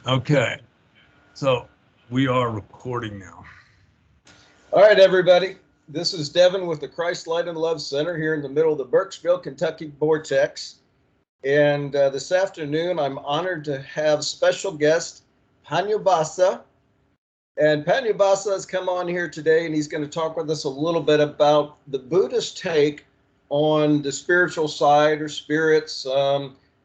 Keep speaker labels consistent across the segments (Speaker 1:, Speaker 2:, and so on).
Speaker 1: Okay, so we are recording now.
Speaker 2: All right, everybody. This is Devin with the Christ Light and Love Center here in the middle of the Burkesville, Kentucky vortex. And this afternoon, I'm honored to have special guest Pannobhasa. And Pannobhasa has come on here today, and he's going to talk with us a little bit about the Buddhist take on the spiritual side or spirits,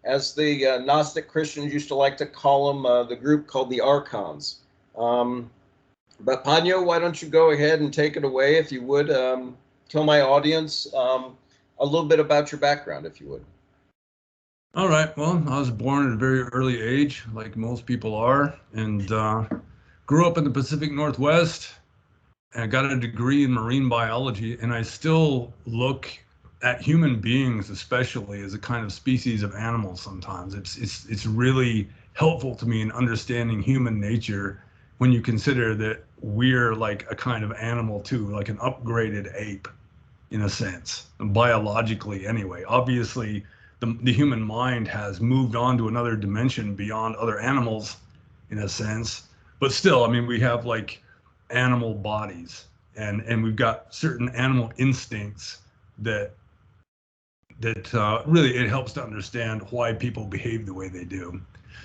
Speaker 2: as the Gnostic Christians used to like to call them, the group called the Archons. But Panyo, why don't you go ahead and take it away, if you would? Tell my audience a little bit about your background, if you would.
Speaker 1: All right, well, I was born at a very early age, like most people are, and grew up in the Pacific Northwest and got a degree in marine biology. And I still look at human beings, especially, as a kind of species of animal sometimes. It's really helpful to me in understanding human nature when you consider that we're like a kind of animal too, like an upgraded ape in a sense, biologically anyway. Obviously, the human mind has moved on to another dimension beyond other animals in a sense, but still, I mean, we have like animal bodies and we've got certain animal instincts that really it helps to understand why people behave the way they do.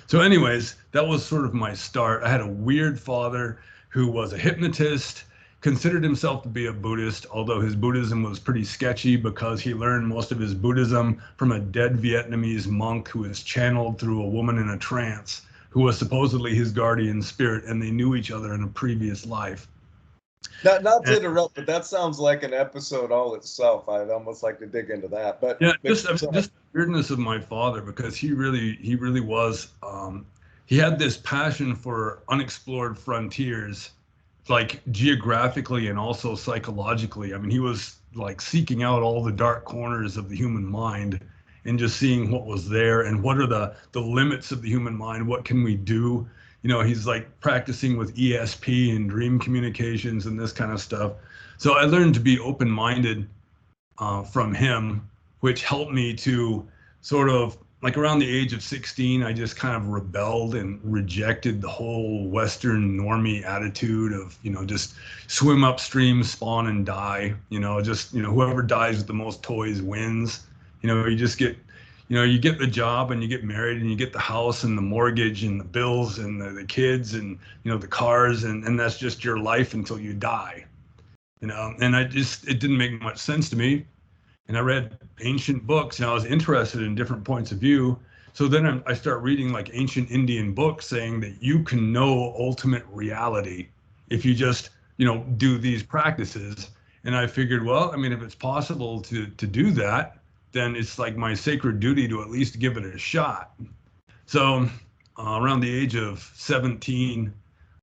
Speaker 1: So, anyways, that was sort of my start. I had a weird father who was a hypnotist, considered himself to be a Buddhist, although his Buddhism was pretty sketchy because he learned most of his Buddhism from a dead Vietnamese monk who was channeled through a woman in a trance who was supposedly his guardian spirit, and they knew each other in a previous life.
Speaker 2: Not to
Speaker 1: And
Speaker 2: interrupt, but that sounds like an episode all itself. I'd almost like to dig into that.
Speaker 1: yeah,
Speaker 2: But
Speaker 1: just the weirdness of my father, because he really was he had this passion for unexplored frontiers, like geographically and also psychologically. I mean, he was like seeking out all the dark corners of the human mind and just seeing what was there and what are the limits of the human mind, what can we do. He's like practicing with ESP and dream communications and this kind of stuff. So I learned to be open-minded from him, which helped me to sort of like around the age of 16, I just kind of rebelled and rejected the whole Western normie attitude of, just swim upstream, spawn and die, just, whoever dies with the most toys wins. You just get, you get the job and you get married and you get the house and the mortgage and the bills and the kids and, the cars and that's just your life until you die. And it didn't make much sense to me. And I read ancient books and I was interested in different points of view. So then I start reading like ancient Indian books saying that you can know ultimate reality if you just, do these practices. And I figured, well, I mean, if it's possible to do that, then it's like my sacred duty to at least give it a shot. So around the age of 17,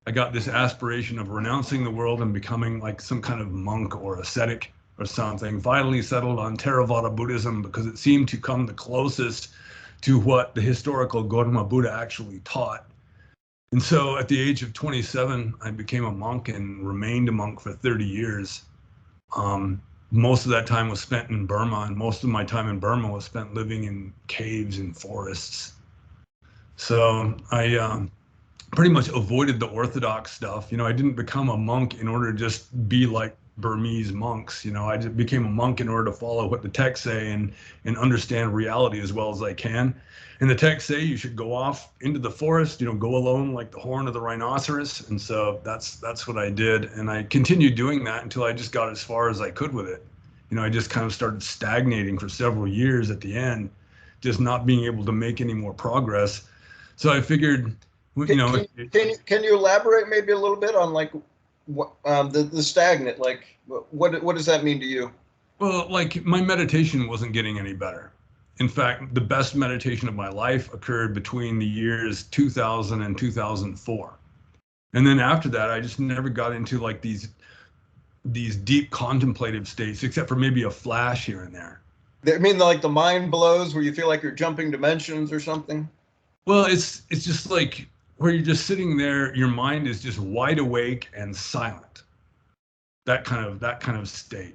Speaker 1: I got this aspiration of renouncing the world and becoming like some kind of monk or ascetic or something. Finally settled on Theravada Buddhism because it seemed to come the closest to what the historical Gautama Buddha actually taught. And so at the age of 27, I became a monk and remained a monk for 30 years. Most of that time was spent in Burma, and most of my time in Burma was spent living in caves and forests. So I pretty much avoided the orthodox stuff. I didn't become a monk in order to just be like Burmese monks. I just became a monk in order to follow what the texts say and understand reality as well as I can. And the texts say you should go off into the forest, go alone like the horn of the rhinoceros. And so that's what I did. And I continued doing that until I just got as far as I could with it. I just kind of started stagnating for several years at the end, just not being able to make any more progress. So I figured,
Speaker 2: can you elaborate maybe a little bit on like what the stagnant, like what does that mean to you?
Speaker 1: well, like my meditation wasn't getting any better. In fact, the best meditation of my life occurred between the years 2000 and 2004. And then after that, I just never got into like these deep contemplative states, except for maybe a flash here and there.
Speaker 2: I mean, like the mind blows where you feel like you're jumping dimensions or something.
Speaker 1: Well, it's just like where you're just sitting there, your mind is just wide awake and silent. That kind of state.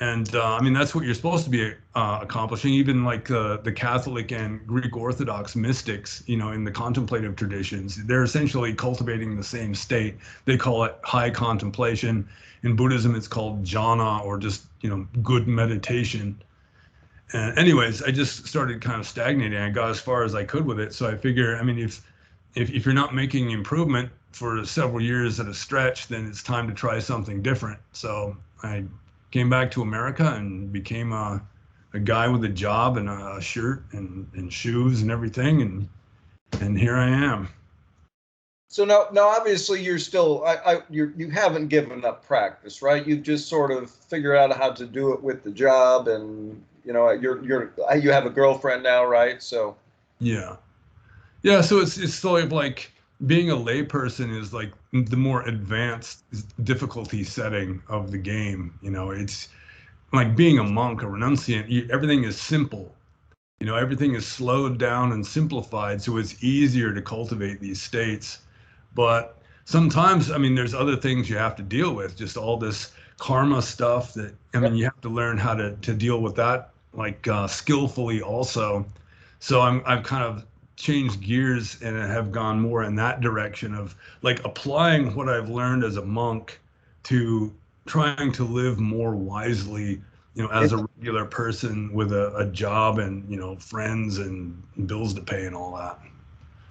Speaker 1: And I mean, that's what you're supposed to be accomplishing. Even like the Catholic and Greek Orthodox mystics, in the contemplative traditions, they're essentially cultivating the same state. They call it high contemplation. In Buddhism, it's called jhana, or just, good meditation. And anyways, I just started kind of stagnating. I got as far as I could with it. So I figure, I mean, if you're not making improvement for several years at a stretch, then it's time to try something different. So I came back to America and became a guy with a job and a shirt and shoes and everything, and here I am.
Speaker 2: So now, obviously, you're still, you haven't given up practice, right? You've just sort of figured out how to do it with the job, and you have a girlfriend now, right? So
Speaker 1: Yeah, yeah. So it's sort of like being a layperson is like the more advanced difficulty setting of the game. It's like being a monk, a renunciant. Everything is simple. Everything is slowed down and simplified, so it's easier to cultivate these states. But sometimes, I mean, there's other things you have to deal with, just all this karma stuff that, I mean, you have to learn how to deal with that, like skillfully also. So I've kind of changed gears and have gone more in that direction of like applying what I've learned as a monk to trying to live more wisely, as a regular person with a job and, friends and bills to pay and all that.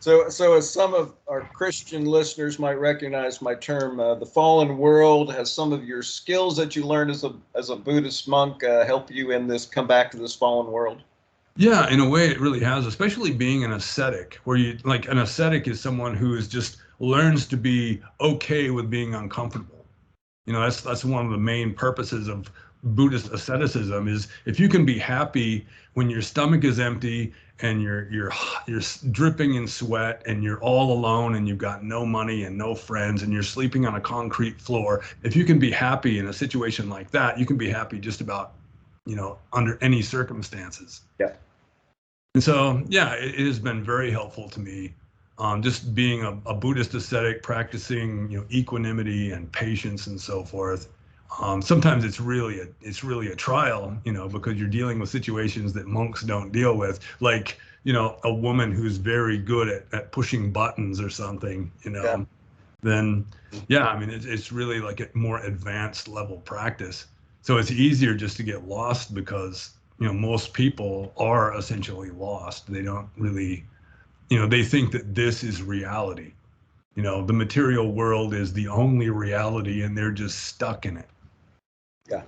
Speaker 2: So as some of our Christian listeners might recognize my term, the fallen world, has some of your skills that you learned as a Buddhist monk help you in this come back to this fallen world?
Speaker 1: Yeah, in a way it really has, especially being an ascetic, where you like an ascetic is someone who is just learns to be okay with being uncomfortable. That's one of the main purposes of Buddhist asceticism is if you can be happy when your stomach is empty and you're dripping in sweat and you're all alone and you've got no money and no friends and you're sleeping on a concrete floor. If you can be happy in a situation like that, you can be happy just about, under any circumstances.
Speaker 2: Yeah.
Speaker 1: And so, yeah, it has been very helpful to me. Just being a Buddhist ascetic, practicing, equanimity and patience and so forth. Sometimes it's really a trial, because you're dealing with situations that monks don't deal with, like, a woman who's very good at pushing buttons or something,
Speaker 2: Yeah.
Speaker 1: then yeah, I mean, it's really like a more advanced level practice. So it's easier just to get lost because, most people are essentially lost. They don't really, they think that this is reality. The material world is the only reality and they're just stuck in it.
Speaker 2: Yeah.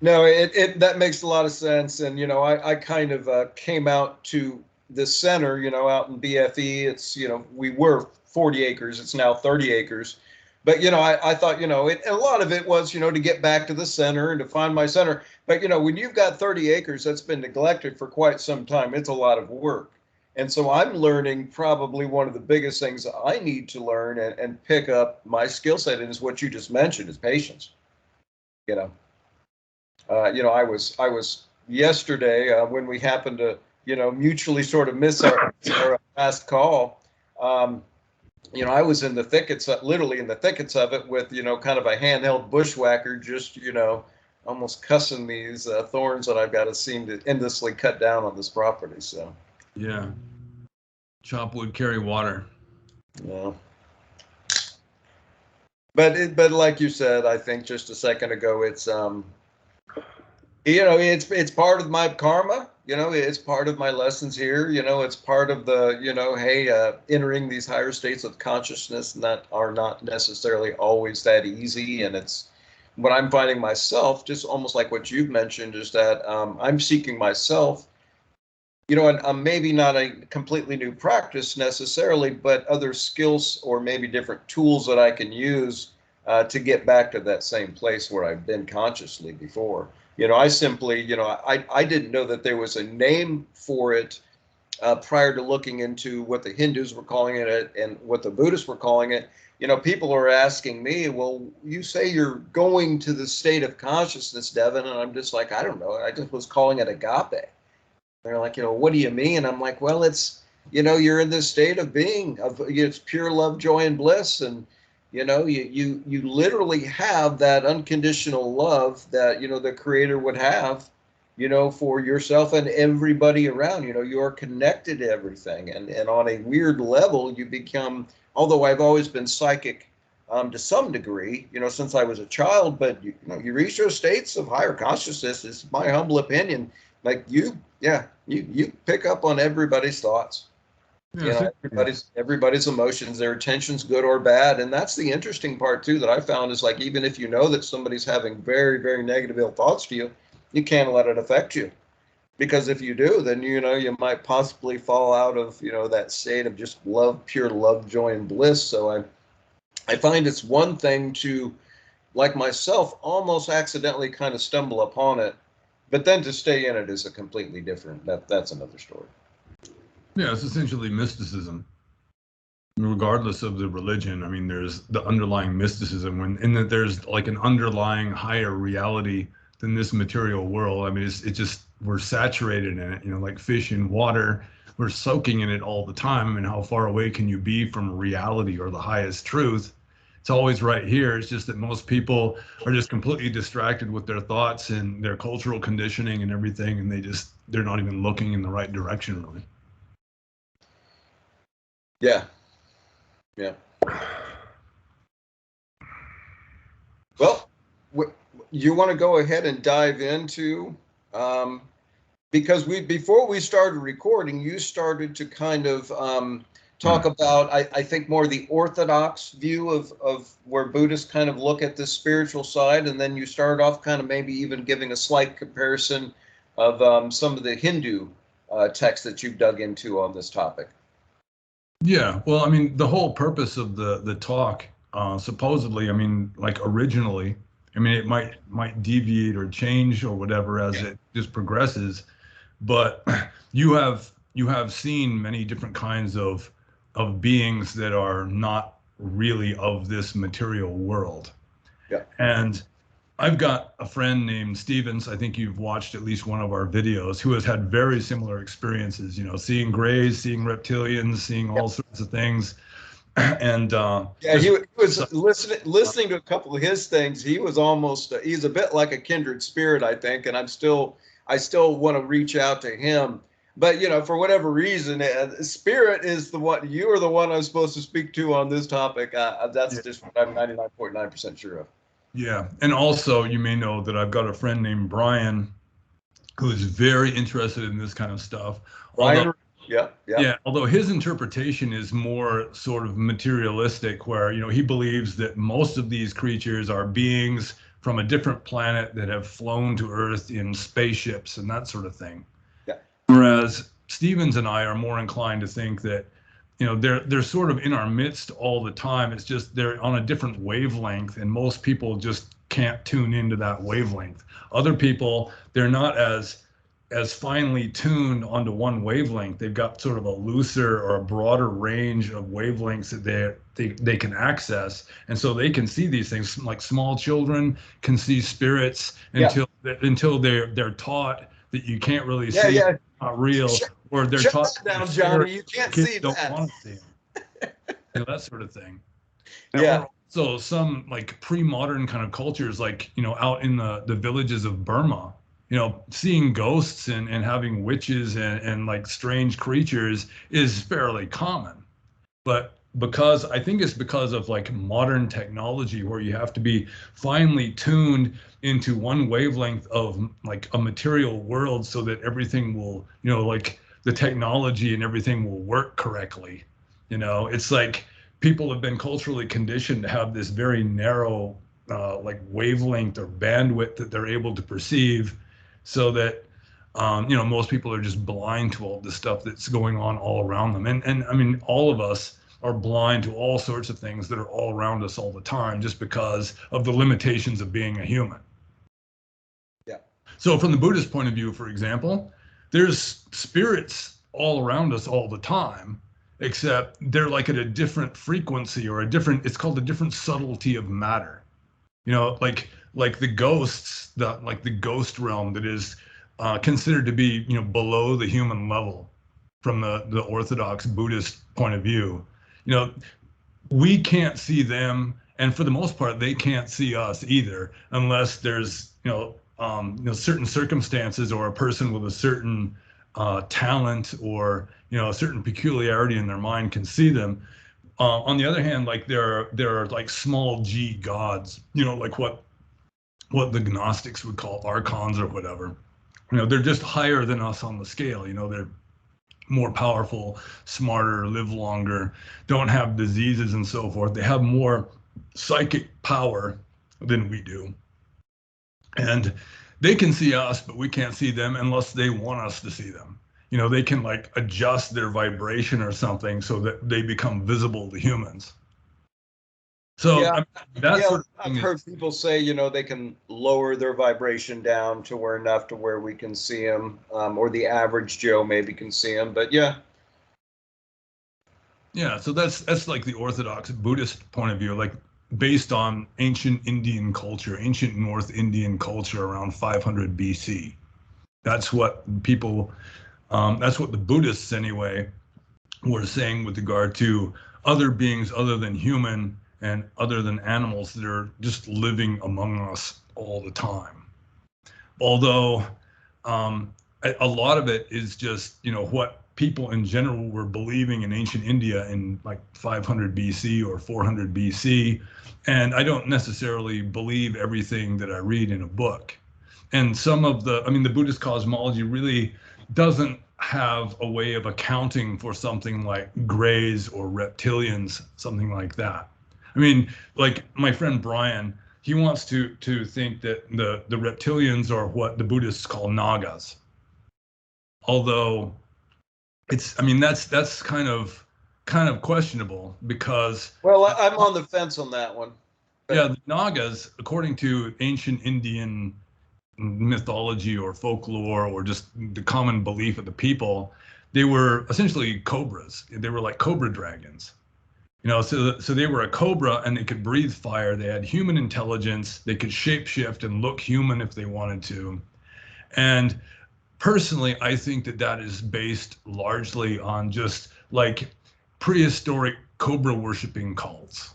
Speaker 2: No, it that makes a lot of sense. And, I kind of came out to the center, out in BFE. It's, we were 40 acres. It's now 30 acres. But, I thought, a lot of it was, to get back to the center and to find my center. But, when you've got 30 acres that's been neglected for quite some time, it's a lot of work. And so I'm learning probably one of the biggest things I need to learn and pick up my skill set in is what you just mentioned is patience. You know, I was yesterday when we happened to, mutually sort of miss our last call. Um, I was in the thickets, literally in the thickets of it with, kind of a handheld bushwhacker, just, almost cussing these thorns that I've got to seem to endlessly cut down on this property. So,
Speaker 1: Yeah. Chop wood, carry water.
Speaker 2: yeah. But like you said, I think just a second ago, it's part of my karma. It's part of my lessons here. It's part of the, hey, entering these higher states of consciousness that are not necessarily always that easy. And it's what I'm finding myself, just almost like what you've mentioned, is that I'm seeking myself, and maybe not a completely new practice necessarily, but other skills or maybe different tools that I can use to get back to that same place where I've been consciously before. I simply, I didn't know that there was a name for it prior to looking into what the Hindus were calling it and what the Buddhists were calling it. People are asking me, well, you say you're going to the state of consciousness, Devin, and I'm just like, I don't know. I just was calling it agape. They're like, what do you mean? I'm like, well, it's, you're in this state of being, it's pure love, joy, and bliss. And, You literally have that unconditional love that, the creator would have, for yourself and everybody around. You're connected to everything. And on a weird level, you become, although I've always been psychic to some degree, since I was a child, but you reach those states of higher consciousness, is my humble opinion. Like you pick up on everybody's thoughts.
Speaker 1: Yeah,
Speaker 2: Everybody's emotions, their intentions, good or bad. And that's the interesting part too that I found is, like, even if you know that somebody's having very, very negative ill thoughts to you, you can't let it affect you. Because if you do, then you might possibly fall out of that state of just love, pure love, joy, and bliss. So I find it's one thing to, like myself, almost accidentally kind of stumble upon it, but then to stay in it is a completely different. That's another story.
Speaker 1: Yeah, it's essentially mysticism. Regardless of the religion, I mean, there's the underlying mysticism in that there's like an underlying higher reality than this material world. I mean, it just, we're saturated in it, like fish in water. We're soaking in it all the time. And how far away can you be from reality or the highest truth? It's always right here. It's just that most people are just completely distracted with their thoughts and their cultural conditioning and everything, and they're not even looking in the right direction, really.
Speaker 2: Yeah. Yeah. Well, you want to go ahead and dive into, because before we started recording, you started to kind of talk about, I think, more the orthodox view of where Buddhists kind of look at the spiritual side, and then you started off kind of maybe even giving a slight comparison of some of the Hindu texts that you've dug into on this topic.
Speaker 1: Yeah, well, I mean, the whole purpose of the talk, supposedly, I mean, like originally, I mean, it might deviate or change or whatever as it just progresses, but you have seen many different kinds of beings that are not really of this material world.
Speaker 2: Yeah.
Speaker 1: And I've got a friend named Stevens. I think you've watched at least one of our videos, who has had very similar experiences, seeing grays, seeing reptilians, seeing all sorts of things. And
Speaker 2: he was listening to a couple of his things. He was almost, he's a bit like a kindred spirit, I think. And I still want to reach out to him. But, for whatever reason, spirit is the one, you are the one I'm supposed to speak to on this topic. That's just what I'm 99.9% sure of.
Speaker 1: Yeah. And also, you may know that I've got a friend named Brian who is very interested in this kind of stuff.
Speaker 2: Brian, yeah.
Speaker 1: Although his interpretation is more sort of materialistic, where, he believes that most of these creatures are beings from a different planet that have flown to Earth in spaceships and that sort of thing.
Speaker 2: Yeah.
Speaker 1: Whereas Stevens and I are more inclined to think that, they're sort of in our midst all the time. It's just they're on a different wavelength, and most people just can't tune into that wavelength. Other people, they're not as finely tuned onto one wavelength. They've got sort of a looser or a broader range of wavelengths that they can access, and so they can see these things. Like small children can see spirits until they're taught that you can't really see. It's not real. Or they're taught
Speaker 2: down, Johnny. You can't see
Speaker 1: don't
Speaker 2: that.
Speaker 1: Want to see them. That sort of thing.
Speaker 2: Yeah.
Speaker 1: So some like pre-modern kind of cultures, like, out in the villages of Burma, seeing ghosts and having witches and like strange creatures is fairly common. But I think it's because of like modern technology, where you have to be finely tuned into one wavelength of like a material world so that everything will, like the technology and everything will work correctly. It's like people have been culturally conditioned to have this very narrow like wavelength or bandwidth that they're able to perceive, so that most people are just blind to all this stuff that's going on all around them. And I mean, all of us are blind to all sorts of things that are all around us all the time, just because of the limitations of being a human.
Speaker 2: Yeah.
Speaker 1: So from the Buddhist point of view, for example, there's spirits all around us all the time, except they're like at a different frequency or it's called a different subtlety of matter. Like the ghosts, the ghost realm that is considered to be, below the human level from the Orthodox Buddhist point of view. we can't see them, and for the most part, they can't see us either, unless there's certain circumstances or a person with a certain talent or a certain peculiarity in their mind can see them. On the other hand, like there are like small g gods, like what the Gnostics would call archons or whatever. They're just higher than us on the scale. They're more powerful, smarter, live longer, don't have diseases and so forth. They have more psychic power than we do. And they can see us, but we can't see them unless they want us to see them. They can like adjust their vibration or something so that they become visible to humans. So
Speaker 2: Yeah,
Speaker 1: I mean, that
Speaker 2: yeah,
Speaker 1: sort of
Speaker 2: I've
Speaker 1: thing
Speaker 2: heard
Speaker 1: is,
Speaker 2: people say, they can lower their vibration down to where enough to where we can see them, or the average Joe maybe can see them. But yeah,
Speaker 1: yeah. So that's like the Orthodox Buddhist point of view, like based on ancient Indian culture, ancient North Indian culture around 500 BC. That's what people, that's what the Buddhists anyway were saying with regard to other beings other than human and other than animals that are just living among us all the time. Although a lot of it is just, what people in general were believing in ancient India in like 500 BC or 400 BC. And I don't necessarily believe everything that I read in a book. And the Buddhist cosmology really doesn't have a way of accounting for something like grays or reptilians, something like that. I mean, like my friend Brian, he wants to think that the reptilians are what the Buddhists call Nagas. Although that's kind of questionable because
Speaker 2: well, I'm on the fence on that one.
Speaker 1: yeah,
Speaker 2: But
Speaker 1: the Nagas, according to ancient Indian mythology or folklore or just the common belief of the people, they were essentially cobras. They were like cobra dragons. So they were a cobra and they could breathe fire. They had human intelligence. They could shapeshift and look human if they wanted to. And personally, I think that that is based largely on just like prehistoric cobra worshiping cults.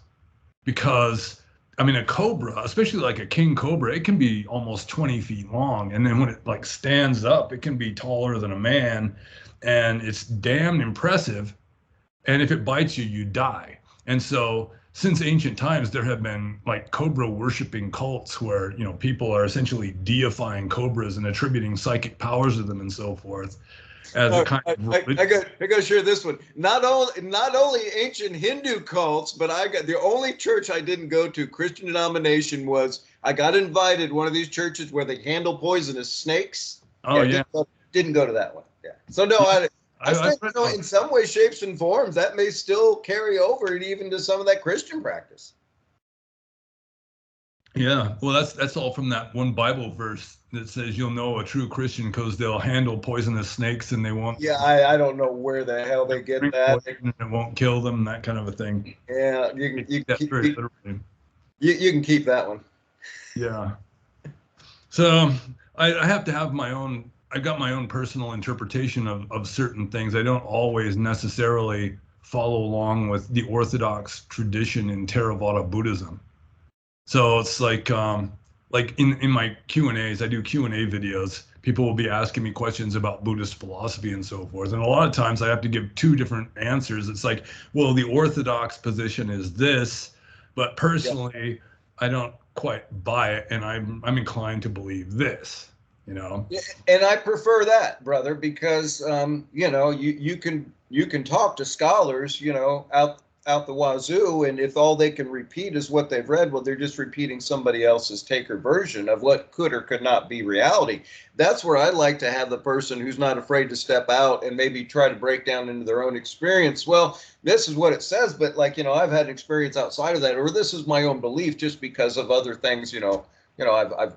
Speaker 1: Because, I mean, a cobra, especially like a king cobra, it can be almost 20 feet long. And then when it like stands up, it can be taller than a man. And it's damn impressive. And if it bites you, you die. And so, since ancient times, there have been like cobra worshiping cults where people are essentially deifying cobras and attributing psychic powers to them and so forth as a kind of religion.
Speaker 2: I got to share this one. Not only ancient Hindu cults, but I got the only church I didn't go to, Christian denomination, was I got invited to one of these churches where they handle poisonous snakes.
Speaker 1: Oh
Speaker 2: Yeah,
Speaker 1: yeah,
Speaker 2: didn't go to that one. Yeah. So no,
Speaker 1: yeah.
Speaker 2: I
Speaker 1: I've
Speaker 2: think
Speaker 1: read
Speaker 2: in some way, shapes, and forms that may still carry over even to some of that Christian practice.
Speaker 1: Yeah, well, that's all from that one Bible verse that says you'll know a true Christian because they'll handle poisonous snakes and they won't
Speaker 2: Yeah, I don't know where the hell they get
Speaker 1: drink
Speaker 2: that.
Speaker 1: poison and it won't kill them, that kind of a thing.
Speaker 2: Yeah,
Speaker 1: They take that very literally.
Speaker 2: you can keep that one.
Speaker 1: Yeah. So I have to have my own. I've got my own personal interpretation of certain things. I don't always necessarily follow along with the Orthodox tradition in Theravada Buddhism. So it's like in my Q&As, I do Q&A videos. People will be asking me questions about Buddhist philosophy and so forth. And a lot of times I have to give two different answers. It's like, well, the Orthodox position is this, but
Speaker 2: Yeah.
Speaker 1: personally, I don't quite buy it, and I'm inclined to believe this, you know.
Speaker 2: Yeah, and I prefer that, brother, because you can talk to scholars, out the wazoo, and if all they can repeat is what they've read, well, they're just repeating somebody else's taker version of what could or could not be reality. That's where I like to have the person who's not afraid to step out and maybe try to break down into their own experience. Well, this is what it says, but I've had experience outside of that, or this is my own belief just because of other things, I've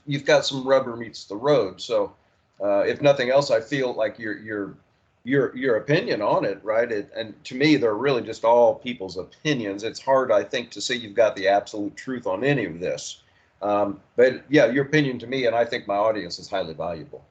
Speaker 2: you've got some rubber meets the road. So if nothing else, I feel like your opinion on it, right? And to me, they're really just all people's opinions. It's hard, I think, to say you've got the absolute truth on any of this. But yeah, your opinion to me, and I think my audience, is highly valuable.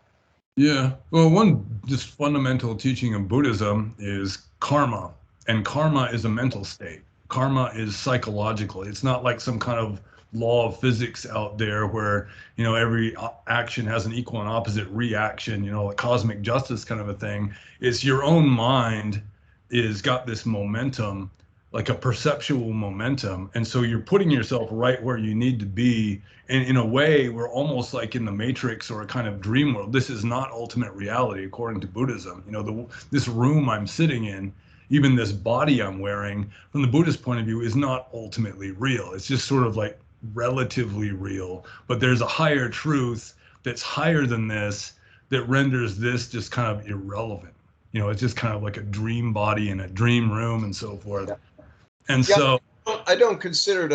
Speaker 1: Yeah. Well, one just fundamental teaching of Buddhism is karma, and karma is a mental state. karma is psychological. It's not like some kind of law of physics out there where, you know, every action has an equal and opposite reaction, you know, like cosmic justice kind of a thing. It's your own mind is got this momentum, like a perceptual momentum. And so you're putting yourself right where you need to be. And in a way, we're almost like in the Matrix or a kind of dream world. This is not ultimate reality, according to Buddhism. You know, this room I'm sitting in, even this body I'm wearing, from the Buddhist point of view, is not ultimately real. It's just sort of like relatively real. But there's a higher truth that's higher than this that renders this just kind of irrelevant. You know, it's just kind of like a dream body in a dream room and so forth.
Speaker 2: Yeah.
Speaker 1: And
Speaker 2: Yeah,
Speaker 1: so
Speaker 2: I don't consider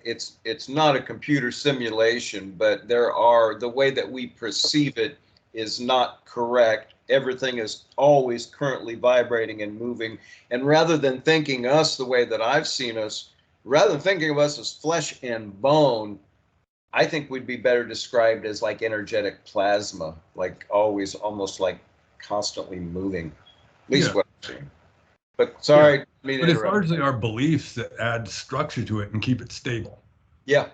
Speaker 2: it's not a computer simulation, but the way that we perceive it is not correct. Everything is always currently vibrating and moving. And rather than thinking us the way that I've seen us, rather than thinking of us as flesh and bone, I think we'd be better described as like energetic plasma, like always, almost like constantly moving. At least
Speaker 1: yeah.
Speaker 2: what I'm seeing. But sorry,
Speaker 1: Yeah.
Speaker 2: me to
Speaker 1: But it's
Speaker 2: interrupt.
Speaker 1: largely our beliefs that add structure to it and keep it stable.
Speaker 2: Yeah.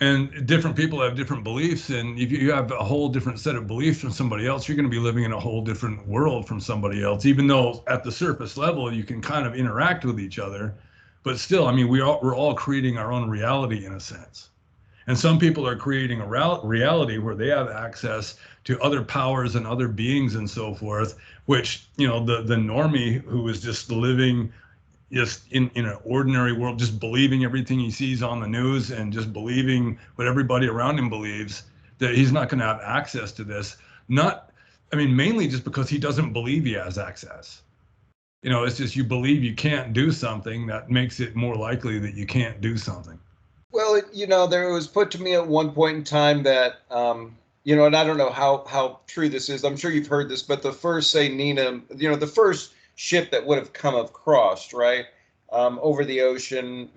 Speaker 1: And different people have different beliefs. And if you have a whole different set of beliefs from somebody else, you're going to be living in a whole different world from somebody else, even though at the surface level, you can kind of interact with each other. But still, I mean, we're all creating our own reality in a sense. And some people are creating a reality where they have access to other powers and other beings and so forth, which, you know, the normie who is just living just in an ordinary world, just believing everything he sees on the news and just believing what everybody around him believes, that he's not going to have access to this. Not, I mean, mainly just because he doesn't believe he has access. You know, it's just you believe you can't do something that makes it more likely that you can't do something.
Speaker 2: Well, there was put to me at one point in time that, and I don't know how true this is. I'm sure you've heard this, but the first, say, Nina, the first ship that would have come across, right, over the ocean,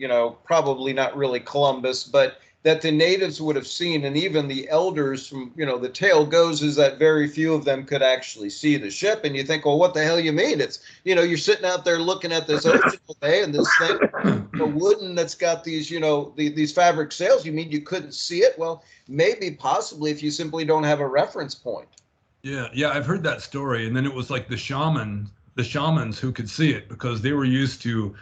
Speaker 2: probably not really Columbus, but that the natives would have seen, and even the elders from, the tale goes is that very few of them could actually see the ship. And you think, well, what the hell you mean? It's, you're sitting out there looking at this ocean all day and this thing, wooden that's got these, these fabric sails. You mean you couldn't see it? Well, maybe possibly if you simply don't have a reference point.
Speaker 1: Yeah, I've heard that story. And then it was like the shamans who could see it because they were used to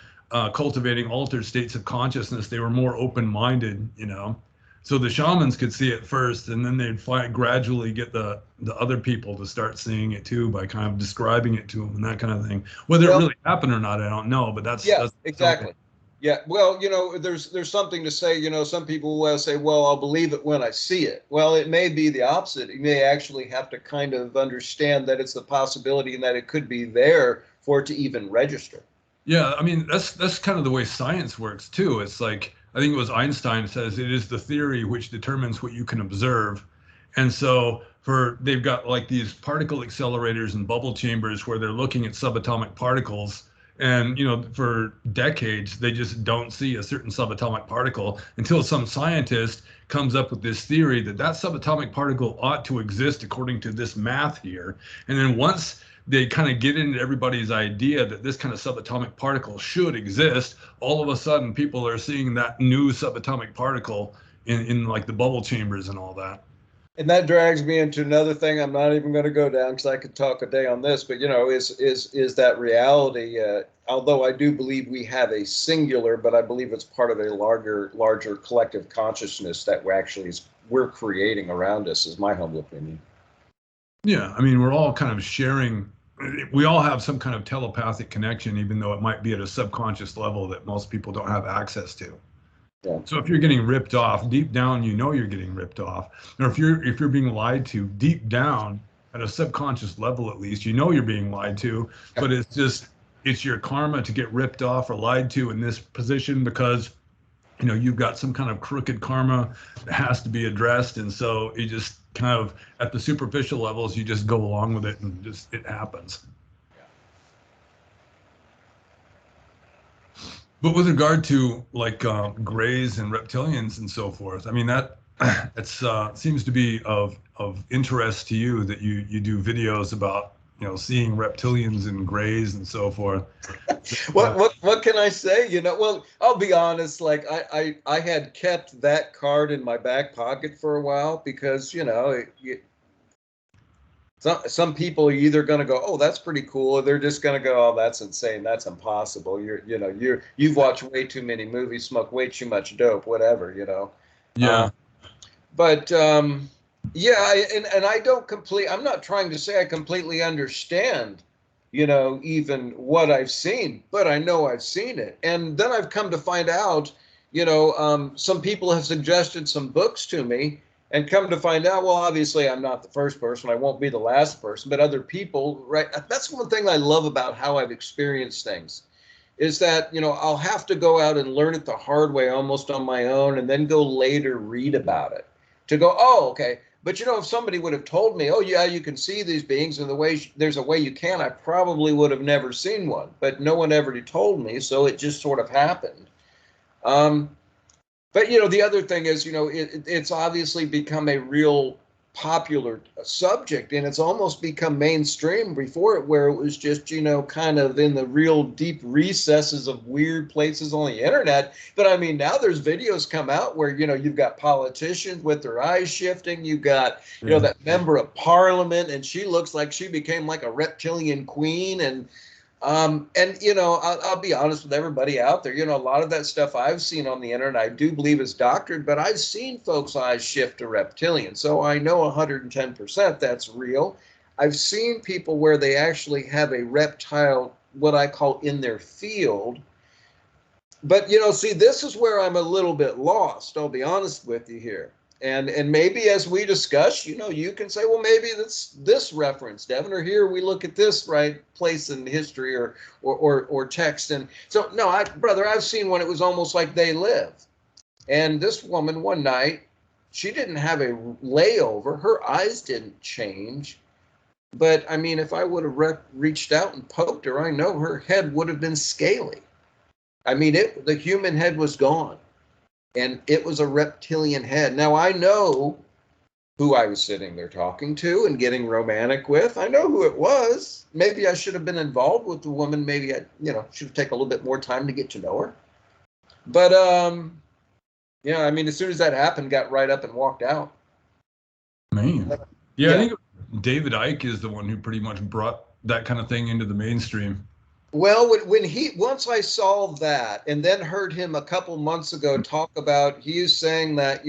Speaker 1: cultivating altered states of consciousness. They were more open-minded, you know. So the shamans could see it first, and then they'd gradually get the other people to start seeing it too by kind of describing it to them and that kind of thing. Whether it really happened or not, I don't know. But that's
Speaker 2: exactly. Yeah, well, there's something to say. Some people will say, well, I'll believe it when I see it. Well, it may be the opposite. You may actually have to kind of understand that it's a possibility and that it could be there for it to even register.
Speaker 1: Yeah, I mean that's kind of the way science works too. It's like I think it was Einstein says it is the theory which determines what you can observe. And so they've got like these particle accelerators and bubble chambers where they're looking at subatomic particles. And for decades they just don't see a certain subatomic particle until some scientist comes up with this theory that subatomic particle ought to exist according to this math here. And then once they kind of get into everybody's idea that this kind of subatomic particle should exist, all of a sudden people are seeing that new subatomic particle in like the bubble chambers and all that.
Speaker 2: And that drags me into another thing I'm not even going to go down because I could talk a day on this, but is that reality, although I do believe we have a singular, but I believe it's part of a larger collective consciousness that we're creating around us, is my humble opinion.
Speaker 1: Yeah, I mean, we're all kind of sharing, we all have some kind of telepathic connection, even though it might be at a subconscious level that most people don't have access to. Yeah. So if you're getting ripped off, deep down, you're getting ripped off. Or if you're being lied to, deep down, at a subconscious level at least, you're being lied to, but it's your karma to get ripped off or lied to in this position because you've got some kind of crooked karma that has to be addressed. And so you just kind of, at the superficial levels, you just go along with it and just, it happens. But with regard to like grays and reptilians and so forth, I mean, that it's seems to be of interest to you that you do videos about seeing reptilians and grays and so forth.
Speaker 2: What can I say? Well, I'll be honest. Like I had kept that card in my back pocket for a while because some people are either going to go, oh, that's pretty cool, or they're just going to go, oh, that's insane, that's impossible. You've watched way too many movies, smoked way too much dope, whatever.
Speaker 1: Yeah.
Speaker 2: But yeah, and I don't I'm not trying to say I completely understand, even what I've seen, but I know I've seen it. And then I've come to find out, some people have suggested some books to me, and come to find out, well, obviously I'm not the first person, I won't be the last person, but other people, right? That's one thing I love about how I've experienced things, is that, I'll have to go out and learn it the hard way, almost on my own, and then go later read about it to go, oh, okay. But, if somebody would have told me, oh, yeah, you can see these beings, and there's a way you can, I probably would have never seen one. But no one ever told me, so it just sort of happened. But, the other thing is, it's obviously become a real popular subject, and it's almost become mainstream. Before it, where it was just, kind of in the real deep recesses of weird places on the internet. But I mean, now there's videos come out where, you've got politicians with their eyes shifting. You've got, that member of parliament, and she looks like she became like a reptilian queen. And I'll be honest with everybody out there, a lot of that stuff I've seen on the internet, I do believe is doctored, but I've seen folks' eyes shift to reptilian. So I know 110% that's real. I've seen people where they actually have a reptile, what I call, in their field. But, see, this is where I'm a little bit lost. I'll be honest with you here. And maybe as we discuss, you can say, well, maybe that's this reference, Devin, or here we look at this right place in history or text. And so, no, brother, I've seen when it was almost like they live. And this woman one night, she didn't have a layover. Her eyes didn't change. But I mean, if I would have reached out and poked her, I know her head would have been scaly. I mean, the human head was gone. And it was a reptilian head. Now, I know who I was sitting there talking to and getting romantic with. I know who it was. Maybe I should have been involved with the woman. Maybe I, should have taken a little bit more time to get to know her. But, I mean, as soon as that happened, got right up and walked out.
Speaker 1: Man. Yeah, I think David Icke is the one who pretty much brought that kind of thing into the mainstream.
Speaker 2: Well, once I saw that, and then heard him a couple months ago talk about, he is saying that,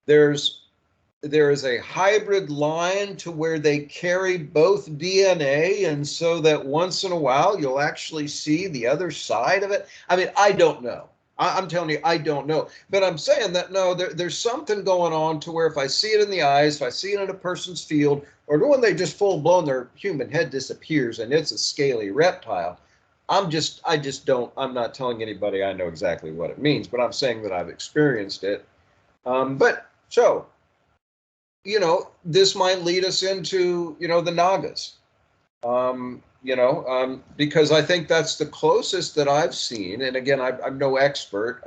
Speaker 2: there is a hybrid line to where they carry both DNA, and so that once in a while you'll actually see the other side of it. I mean, I don't know. I'm telling you, I don't know. But I'm saying that, no, there's something going on to where if I see it in the eyes, if I see it in a person's field, or when they just full blown, their human head disappears and it's a scaly reptile, I'm not telling anybody I know exactly what it means, but I'm saying that I've experienced it. But so, this might lead us into, the Nagas. Because I think that's the closest that I've seen. And again, I'm no expert.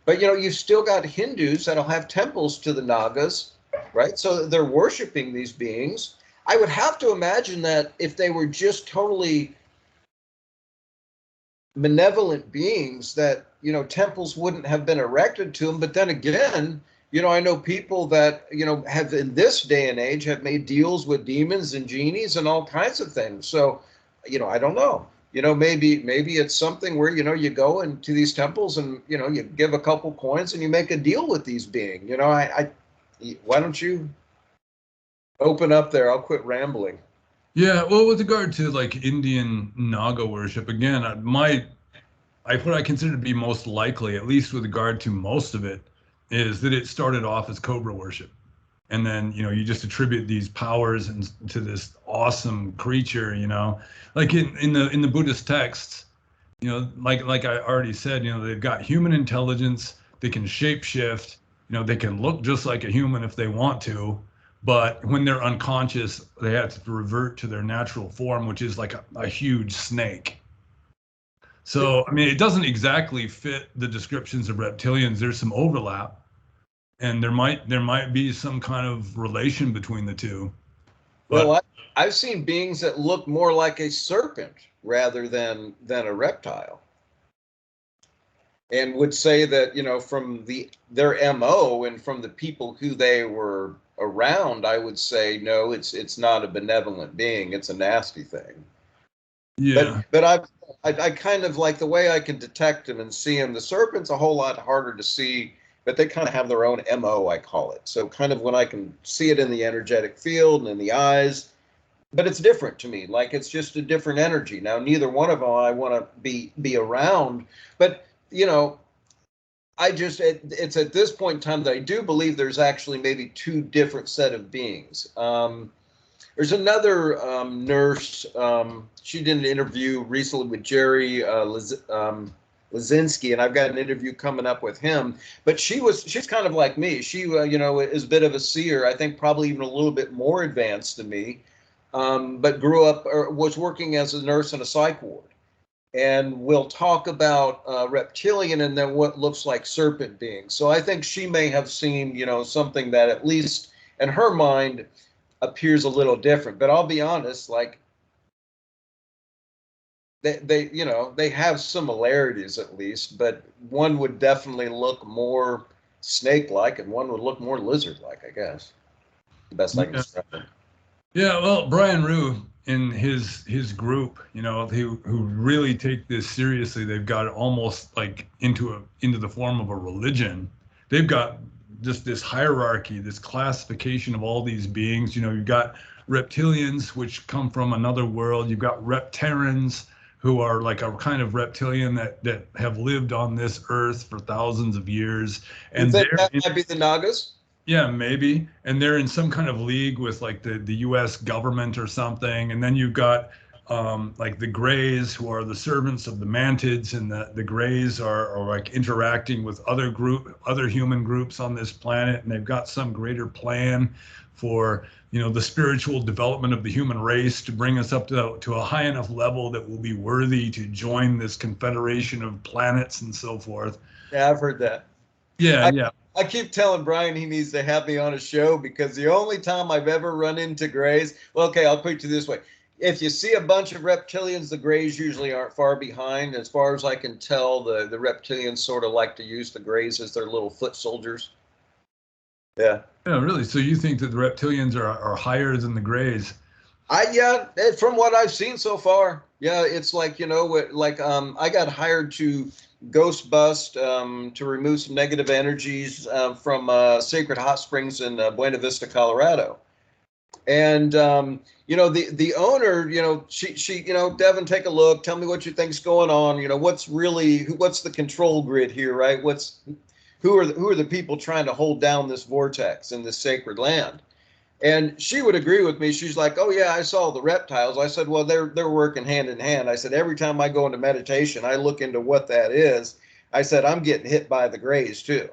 Speaker 2: But, you've still got Hindus that'll have temples to the Nagas, right? So they're worshiping these beings. I would have to imagine that if they were just totally benevolent beings, that, temples wouldn't have been erected to them. But then again, I know people that, have in this day and age have made deals with demons and genies and all kinds of things. So, I don't know. Maybe it's something where, you go into these temples and, you give a couple coins and you make a deal with these beings. Why don't you open up there? I'll quit rambling.
Speaker 1: Yeah, well, with regard to like Indian Naga worship, again, what I consider to be most likely, at least with regard to most of it, is that it started off as cobra worship. And then, you just attribute these powers to this awesome creature, like in the Buddhist texts, like I already said, they've got human intelligence, they can shapeshift, they can look just like a human if they want to, but when they're unconscious, they have to revert to their natural form, which is like a huge snake. So, I mean, it doesn't exactly fit the descriptions of reptilians. There's some overlap, and there might be some kind of relation between the two.
Speaker 2: Well,
Speaker 1: But
Speaker 2: I've seen beings that look more like a serpent rather than a reptile, and would say that, from their MO and from the people who they were around, I would say no, it's not a benevolent being, it's a nasty thing.
Speaker 1: yeah,
Speaker 2: But I kind of like the way I can detect them and see them. The serpent's a whole lot harder to see, but they kind of have their own MO, I call it. So kind of when I can see it in the energetic field and in the eyes, but it's different to me. Like it's just a different energy. Now, neither one of them I want to be around, but it's at this point in time that I do believe there's actually maybe two different set of beings. There's another nurse. She did an interview recently with Jerry Lazinski, and I've got an interview coming up with him. But she's kind of like me. She, is a bit of a seer. I think probably even a little bit more advanced than me, but grew up or was working as a nurse in a psych ward. And we'll talk about reptilian and then what looks like serpent beings. So I think she may have seen, something that at least in her mind appears a little different. But I'll be honest, like they have similarities at least, but one would definitely look more snake-like and one would look more lizard-like, I guess. The best I can
Speaker 1: yeah,
Speaker 2: describe it.
Speaker 1: yeah. Well, Brian Rue in his group, who really take this seriously. They've got it almost like into the form of a religion. They've got just this hierarchy, this classification of all these beings. You've got reptilians, which come from another world. You've got repterans, who are like a kind of reptilian that have lived on this earth for thousands of years,
Speaker 2: You
Speaker 1: and
Speaker 2: think that might be the Nagas?
Speaker 1: yeah, maybe. And they're in some kind of league with like the US government or something. And then you've got like the Greys, who are the servants of the Mantids, and the Greys are like interacting with other human groups on this planet, and they've got some greater plan for the spiritual development of the human race to bring us up to a high enough level that we'll be worthy to join this confederation of planets and so forth.
Speaker 2: Yeah, I've heard that.
Speaker 1: Yeah,
Speaker 2: I,
Speaker 1: yeah.
Speaker 2: I keep telling Brian he needs to have me on a show because the only time I've ever run into Greys, well, okay, I'll put it this way. If you see a bunch of reptilians, the Greys usually aren't far behind. As far as I can tell, the reptilians sort of like to use the Greys as their little foot soldiers. Yeah.
Speaker 1: Yeah, really. So you think that the reptilians are higher than the Greys?
Speaker 2: Yeah, from what I've seen so far, yeah, it's like, I got hired to ghost bust to remove some negative energies from Sacred Hot Springs in Buena Vista, Colorado. And the owner, she Devin, take a look, tell me what you think's going on. What's the control grid here, right? Who are the people trying to hold down this vortex in this sacred land? And she would agree with me. She's like, "Oh yeah, I saw the reptiles." I said, "Well, they're working hand in hand." I said, "Every time I go into meditation, I look into what that is." I said, "I'm getting hit by the Greys too,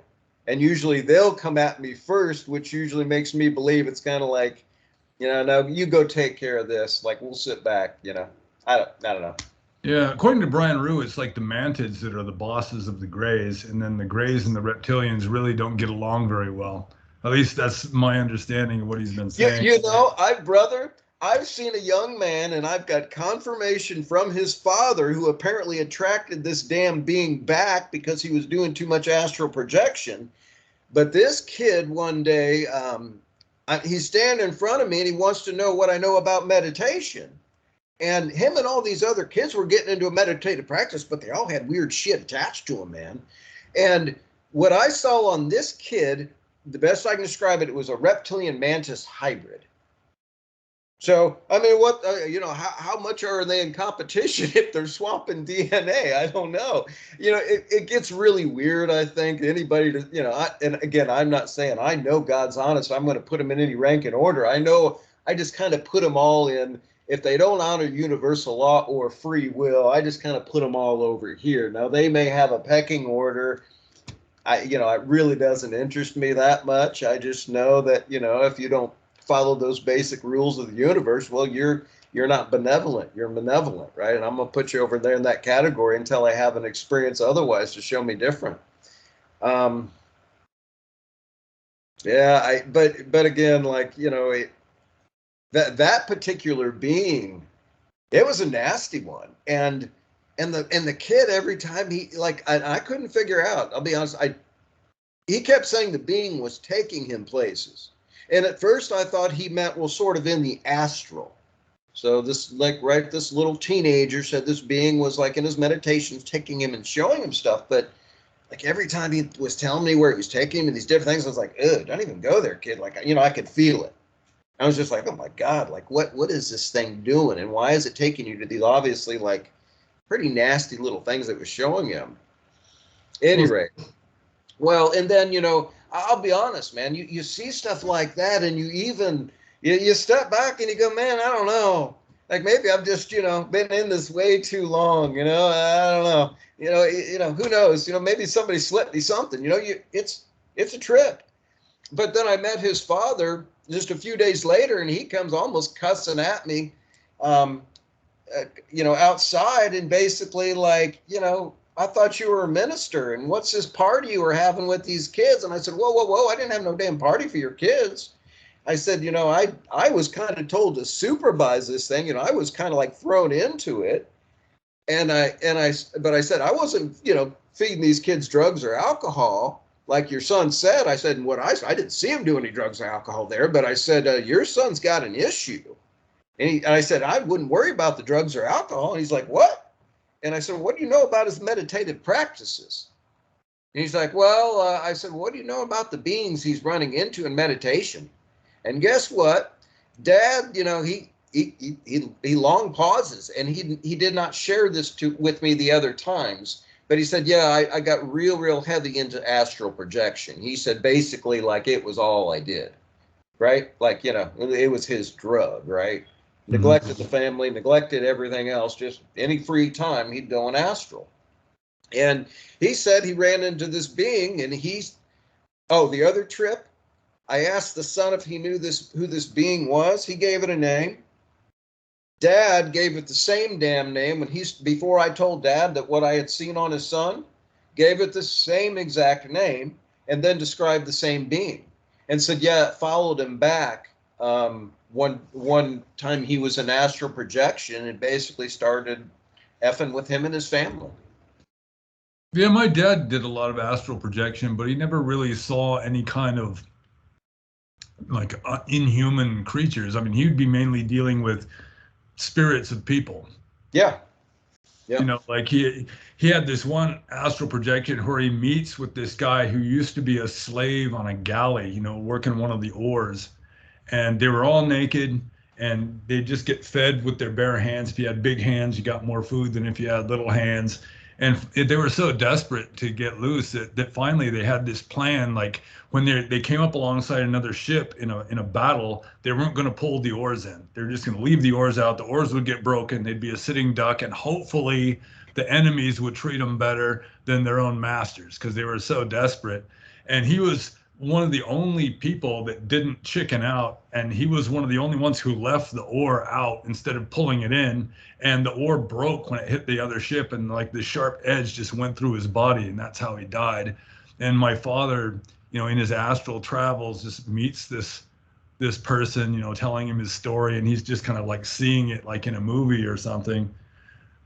Speaker 2: and usually they'll come at me first, which usually makes me believe it's kind of like, no, you go take care of this. Like we'll sit back. I don't know."
Speaker 1: Yeah, according to Brian Rue, it's like the Mantids that are the bosses of the Greys, and then the Greys and the Reptilians really don't get along very well. At least that's my understanding of what he's been saying.
Speaker 2: I've seen a young man, and I've got confirmation from his father, who apparently attracted this damn being back because he was doing too much astral projection. But this kid one day, he's standing in front of me, and he wants to know what I know about meditation. And him and all these other kids were getting into a meditative practice, but they all had weird shit attached to them, man. And what I saw on this kid, the best I can describe it, it was a reptilian mantis hybrid. So, I mean, how much are they in competition if they're swapping DNA? I don't know. It gets really weird, I think. Anybody and again, I'm not saying I know God's honest. I'm going to put them in any rank and order. I know I just kind of put them all in. If they don't honor universal law or free will, I just kind of put them all over here. Now, they may have a pecking order. It really doesn't interest me that much. I just know that, if you don't follow those basic rules of the universe, well, you're not benevolent, you're malevolent, right? And I'm gonna put you over there in that category until I have an experience otherwise to show me different. Yeah, but again, like, that particular being, it was a nasty one. And the kid, every time he, like, I couldn't figure out, I'll be honest, he kept saying the being was taking him places. And at first I thought he meant, well, sort of in the astral. So this, like, right, this little teenager said this being was like in his meditations taking him and showing him stuff. But like every time he was telling me where he was taking him and these different things, I was like, ugh, don't even go there, kid. Like, I could feel it. I was just like, oh my God, like what is this thing doing? And why is it taking you to these obviously like pretty nasty little things that was showing him? Any rate. Well, and then, I'll be honest, man, you see stuff like that and you step back and you go, man, I don't know. Like maybe I've just, been in this way too long, I don't know. Who knows? Maybe somebody slipped me something, it's a trip. But then I met his father just a few days later and he comes almost cussing at me, outside and basically like, I thought you were a minister and what's this party you were having with these kids? And I said, whoa, I didn't have no damn party for your kids. I said, I was kind of told to supervise this thing. I was kind of like thrown into it. But I said, I wasn't, feeding these kids drugs or alcohol like your son said. I said, and I didn't see him do any drugs or alcohol there, but I said, your son's got an issue. And I said, I wouldn't worry about the drugs or alcohol. And he's like, what? And I said, what do you know about his meditative practices? And he's like, well, I said, what do you know about the beings he's running into in meditation? And guess what? Dad, he long pauses, and he did not share this with me the other times. But he said, yeah, I got real heavy into astral projection. He said basically like it was all I did, right? Like, it was his drug, right? Neglected the family, neglected everything else. Just any free time, he'd go in astral. And he said he ran into this being, and the other trip, I asked the son if he knew who this being was. He gave it a name. Dad gave it the same damn name before I told Dad that what I had seen on his son, gave it the same exact name, and then described the same being, and said, yeah, it followed him back. One time he was in astral projection and basically started effing with him and his family.
Speaker 1: Yeah, my dad did a lot of astral projection, but he never really saw any kind of like inhuman creatures. I mean, he would be mainly dealing with spirits of people.
Speaker 2: Yeah.
Speaker 1: Like he had this one astral projection where he meets with this guy who used to be a slave on a galley, working one of the oars. And they were all naked and they just get fed with their bare hands. If you had big hands, you got more food than if you had little hands. And they were so desperate to get loose that finally they had this plan. Like when they came up alongside another ship in a battle, they weren't going to pull the oars in. They're just going to leave the oars out. The oars would get broken. They'd be a sitting duck, and hopefully the enemies would treat them better than their own masters because they were so desperate. And he was one of the only people that didn't chicken out, and he was one of the only ones who left the oar out instead of pulling it in, and the oar broke when it hit the other ship, and like the sharp edge just went through his body, and that's how he died. And my father, in his astral travels, just meets this person, telling him his story, and he's just kind of like seeing it like in a movie or something.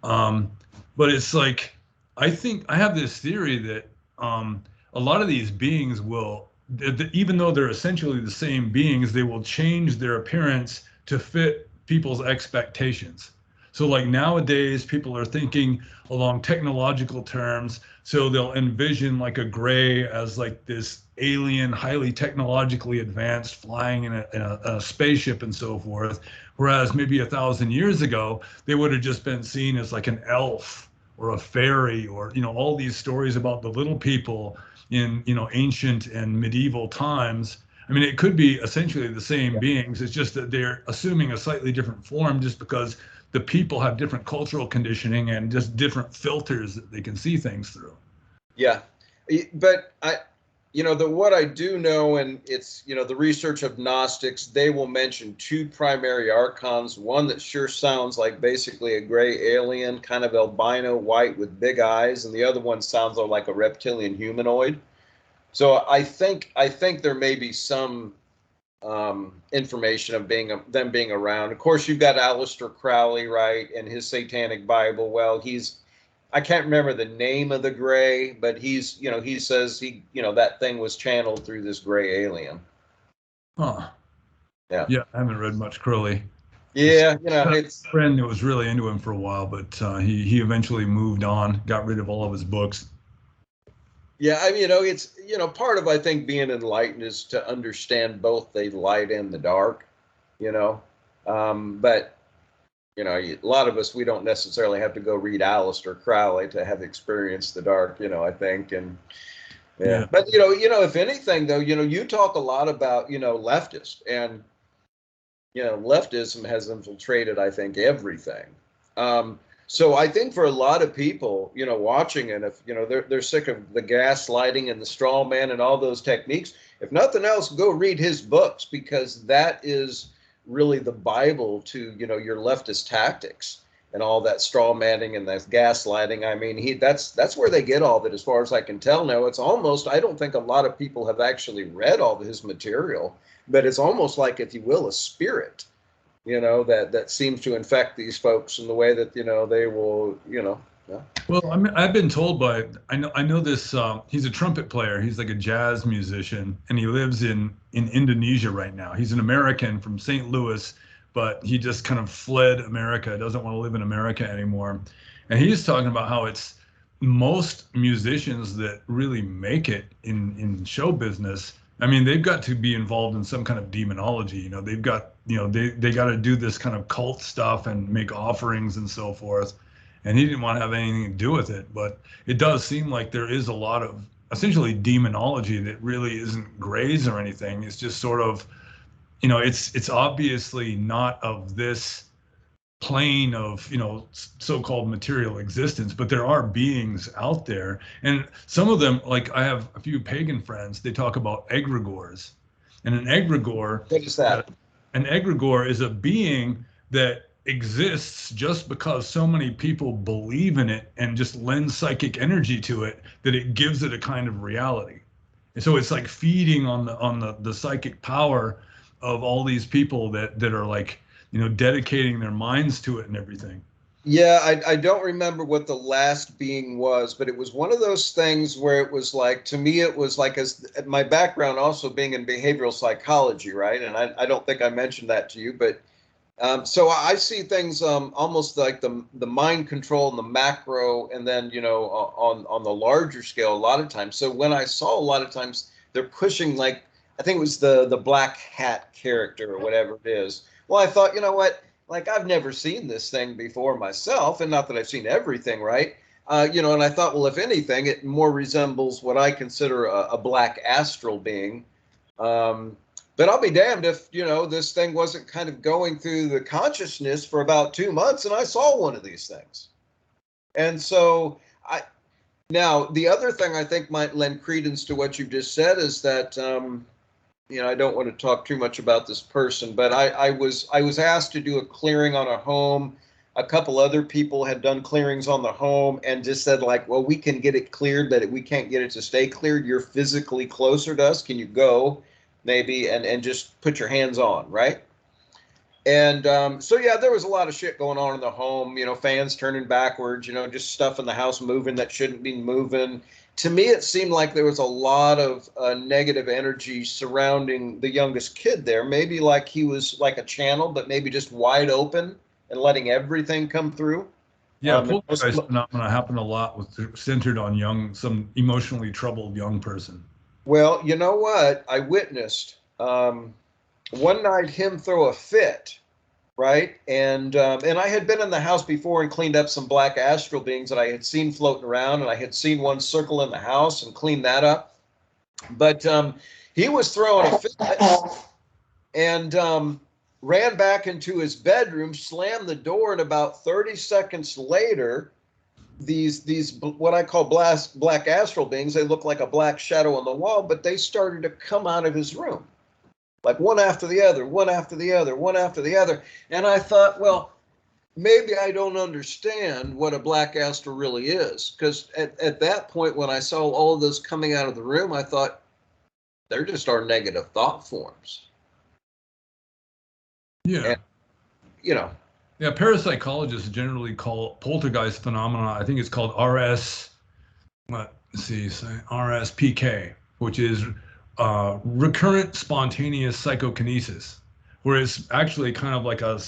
Speaker 1: But it's like, I think I have this theory that a lot of these beings will, even though they're essentially the same beings, they will change their appearance to fit people's expectations. So like nowadays, people are thinking along technological terms. So they'll envision like a gray as like this alien, highly technologically advanced, flying in a spaceship and so forth. Whereas maybe 1,000 years ago, they would have just been seen as like an elf or a fairy, or, all these stories about the little people in ancient and medieval times. I mean, it could be essentially the same beings. It's just that they're assuming a slightly different form just because the people have different cultural conditioning and just different filters that they can see things through.
Speaker 2: Yeah, but what I do know, and it's the research of Gnostics, they will mention two primary archons, one that sure sounds like basically a gray alien, kind of albino white with big eyes, and the other one sounds like a reptilian humanoid. So I think there may be some information of them being around. Of course, you've got Aleister Crowley, right, and his Satanic Bible. Well, I can't remember the name of the gray, but he says that thing was channeled through this gray alien.
Speaker 1: Huh.
Speaker 2: Yeah.
Speaker 1: Yeah, I haven't read much Crowley.
Speaker 2: Yeah,
Speaker 1: It's a friend that was really into him for a while, but he eventually moved on, got rid of all of his books.
Speaker 2: Yeah, I mean, it's part of, I think, being enlightened is to understand both the light and the dark, but a lot of us, we don't necessarily have to go read Aleister Crowley to have experienced the dark, I think, and yeah. But if anything though, you talk a lot about leftist, and leftism has infiltrated, I think, everything. So I think for a lot of people, watching it, if they're sick of the gaslighting and the straw man and all those techniques, if nothing else, go read his books, because that is really the Bible to your leftist tactics and all that straw manning and that gaslighting. I mean, that's where they get all of it, as far as I can tell. Now, it's almost, I don't think a lot of people have actually read all of his material, but it's almost like, if you will, a spirit that seems to infect these folks in the way that they will yeah.
Speaker 1: Well, I mean, I've been told I know this. He's a trumpet player. He's like a jazz musician, and he lives in Indonesia right now. He's an American from St. Louis, but he just kind of fled America. Doesn't want to live in America anymore. And he's talking about how it's most musicians that really make it in show business. I mean, they've got to be involved in some kind of demonology. They've got they got to do this kind of cult stuff and make offerings and so forth. And he didn't want to have anything to do with it. But it does seem like there is a lot of essentially demonology that really isn't grays or anything. It's just sort of, it's obviously not of this plane of, so-called material existence, but there are beings out there. And some of them, like I have a few pagan friends, they talk about egregores. And an egregore,
Speaker 2: What is that?
Speaker 1: An egregore is a being that exists just because so many people believe in it and just lend psychic energy to it that it gives it a kind of reality. And so it's like feeding on the psychic power of all these people that are like, dedicating their minds to it and everything.
Speaker 2: Yeah, I don't remember what the last being was, but it was one of those things where it was like, to me, it was like, as my background also being in behavioral psychology, right? And I don't think I mentioned that to you, but so I see things almost like the mind control and the macro, and then on the larger scale a lot of times. So when I saw a lot of times they're pushing, like, I think it was the black hat character or whatever it is. Well, I thought, you know what? Like, I've never seen this thing before myself, and not that I've seen everything, right? And I thought, well, if anything, it more resembles what I consider a black astral being. But I'll be damned if, this thing wasn't kind of going through the consciousness for about 2 months, and I saw one of these things. And so now the other thing I think might lend credence to what you just said is that, I don't want to talk too much about this person, but I was asked to do a clearing on a home. A couple other people had done clearings on the home and just said, like, well, we can get it cleared, but we can't get it to stay cleared. You're physically closer to us. Can you go maybe and just put your hands on, right? And so, yeah, there was a lot of shit going on in the home, fans turning backwards, just stuff in the house moving that shouldn't be moving. To me, it seemed like there was a lot of negative energy surrounding the youngest kid there. Maybe like he was like a channel, but maybe just wide open and letting everything come through.
Speaker 1: Yeah, poltergeist phenomena happen a lot centered on some emotionally troubled young person.
Speaker 2: Well, you know what? I witnessed one night him throw a fit, right? And I had been in the house before and cleaned up some black astral beings that I had seen floating around, and I had seen one circle in the house and cleaned that up. But he was throwing a fit and ran back into his bedroom, slammed the door, and about 30 seconds later, these what I call black astral beings, they look like a black shadow on the wall, but they started to come out of his room. Like one after the other, one after the other, one after the other. And I thought, well, maybe I don't understand what a black astral really is. Because at that point, when I saw all of those coming out of the room, I thought, they're just our negative thought forms.
Speaker 1: Yeah.
Speaker 2: You know.
Speaker 1: Yeah, parapsychologists generally call poltergeist phenomena, I think it's called RSPK, which is recurrent spontaneous psychokinesis, where it's actually kind of like a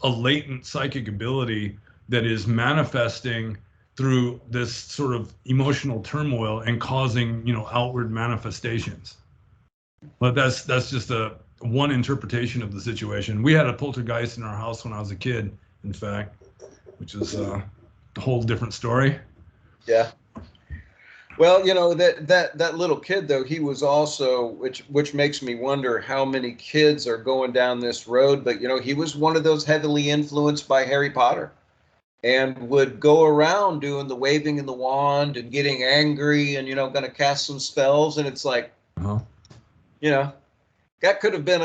Speaker 1: latent psychic ability that is manifesting through this sort of emotional turmoil and causing, outward manifestations. But that's just one interpretation of the situation. We had a poltergeist in our house when I was a kid, in fact, which is a whole different story.
Speaker 2: Yeah. Well, that little kid though, he was also, which makes me wonder how many kids are going down this road. But he was one of those heavily influenced by Harry Potter, and would go around doing the waving of the wand and getting angry and going to cast some spells. And it's like, that could have been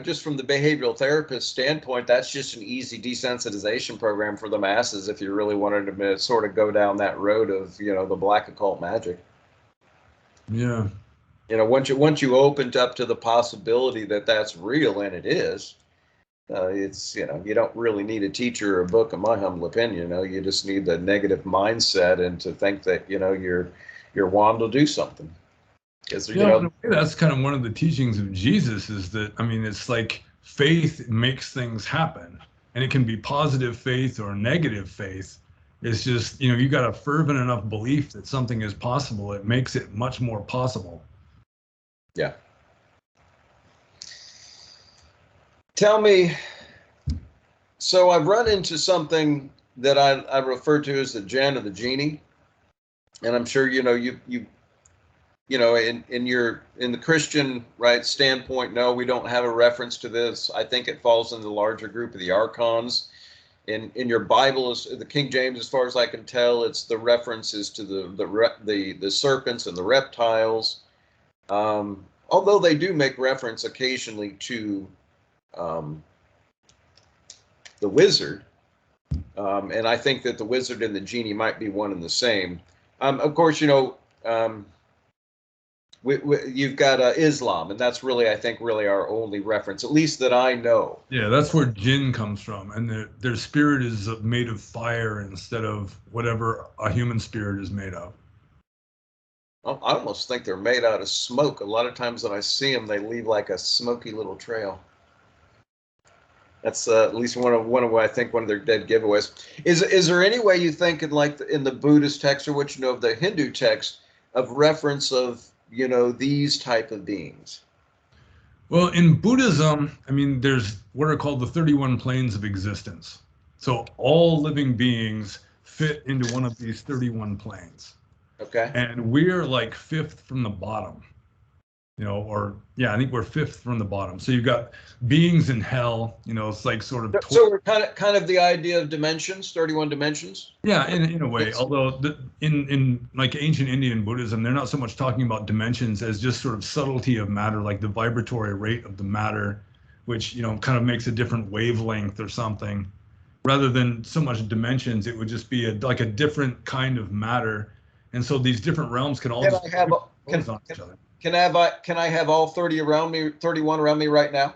Speaker 2: just from the behavioral therapist standpoint, that's just an easy desensitization program for the masses if you really wanted to sort of go down that road of the black occult magic.
Speaker 1: Yeah.
Speaker 2: Once you opened up to the possibility that that's real, and it is, it's you don't really need a teacher or a book, in my humble opinion. You just need the negative mindset and to think that your wand will do something.
Speaker 1: In a way, that's kind of one of the teachings of Jesus, is that, it's like faith makes things happen, and it can be positive faith or negative faith. It's just, you got a fervent enough belief that something is possible. It makes it much more possible.
Speaker 2: Yeah. Tell me, so I've run into something that I refer to as the Jinn or the Genie, and I'm sure in the Christian standpoint, no, we don't have a reference to this. I think it falls in the larger group of the archons. In your Bible, is the King James, as far as I can tell, it's the references to the serpents and the reptiles. Although they do make reference occasionally to the wizard, and I think that the wizard and the genie might be one and the same. Of course, you've got Islam, and that's really, I think, our only reference, at least that I know.
Speaker 1: Yeah, that's where Jinn comes from, and their spirit is made of fire instead of whatever a human spirit is made of.
Speaker 2: I almost think they're made out of smoke. A lot of times when I see them, they leave like a smoky little trail. That's at least one of I think one of their dead giveaways. Is there any way you think in the Buddhist text, or what of the Hindu text, of reference of these type of beings?
Speaker 1: Well, in Buddhism, there's what are called the 31 planes of existence. So all living beings fit into one of these 31 planes.
Speaker 2: Okay.
Speaker 1: And we're like fifth from the bottom, I think we're fifth from the bottom. So you've got beings in hell, it's like sort of.
Speaker 2: So we're kind of the idea of dimensions, 31 dimensions.
Speaker 1: Yeah, in a way, although in like ancient Indian Buddhism, they're not so much talking about dimensions as just sort of subtlety of matter, like the vibratory rate of the matter, which, kind of makes a different wavelength or something. Rather than so much dimensions, it would just be like a different kind of matter. And so these different realms can all on each other.
Speaker 2: Can I have all 31 around me right now?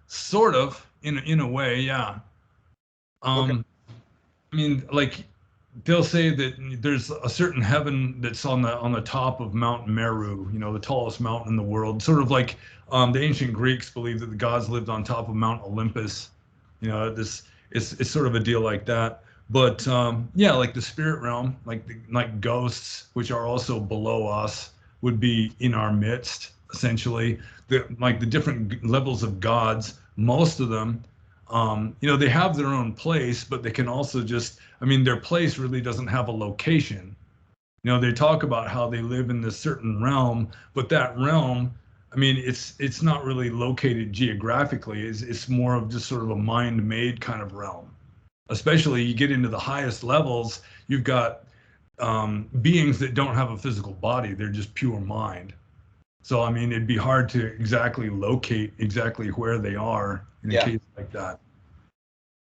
Speaker 1: Sort of, in a way, yeah. Okay. Like they'll say that there's a certain heaven that's on the top of Mount Meru, the tallest mountain in the world. Sort of like the ancient Greeks believed that the gods lived on top of Mount Olympus. It's sort of a deal like that. But like the spirit realm, like ghosts, which are also below us, would be in our midst, essentially. The different levels of gods, most of them, they have their own place, but they can also just, their place really doesn't have a location. They talk about how they live in this certain realm, but that realm, it's not really located geographically. It's more of just sort of a mind-made kind of realm. Especially you get into the highest levels, you've got beings that don't have a physical body. They're just pure mind. So, it'd be hard to exactly locate exactly where they are in a case like that.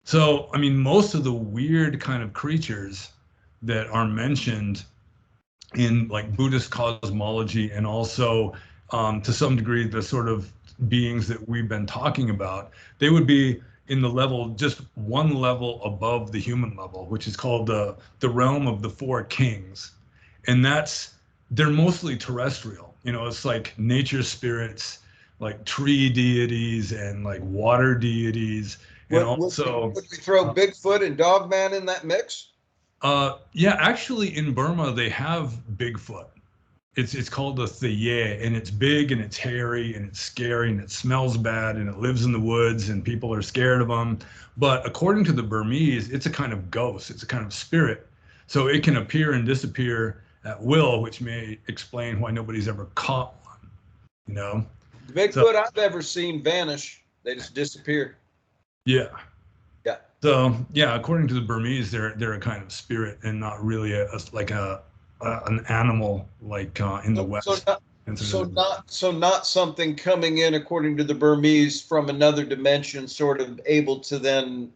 Speaker 1: So, most of the weird kind of creatures that are mentioned in like Buddhist cosmology, and also to some degree the sort of beings that we've been talking about, they would be in the level, just one level above the human level, which is called the realm of the four kings. And they're mostly terrestrial. It's like nature spirits, like tree deities and like water deities. And also,
Speaker 2: would we throw Bigfoot and Dogman in that mix?
Speaker 1: yeah, actually in Burma, they have Bigfoot. It's called the Theye, and it's big and it's hairy and it's scary and it smells bad and it lives in the woods and people are scared of them. But according to the Burmese, it's a kind of ghost. It's a kind of spirit. So it can appear and disappear at will, which may explain why nobody's ever caught one.
Speaker 2: The Bigfoot I've ever seen vanish. They just disappear.
Speaker 1: Yeah.
Speaker 2: Yeah.
Speaker 1: So yeah, according to the Burmese, they're a kind of spirit and not really an animal like in the West.
Speaker 2: So not something coming in, according to the Burmese, from another dimension, sort of able to then,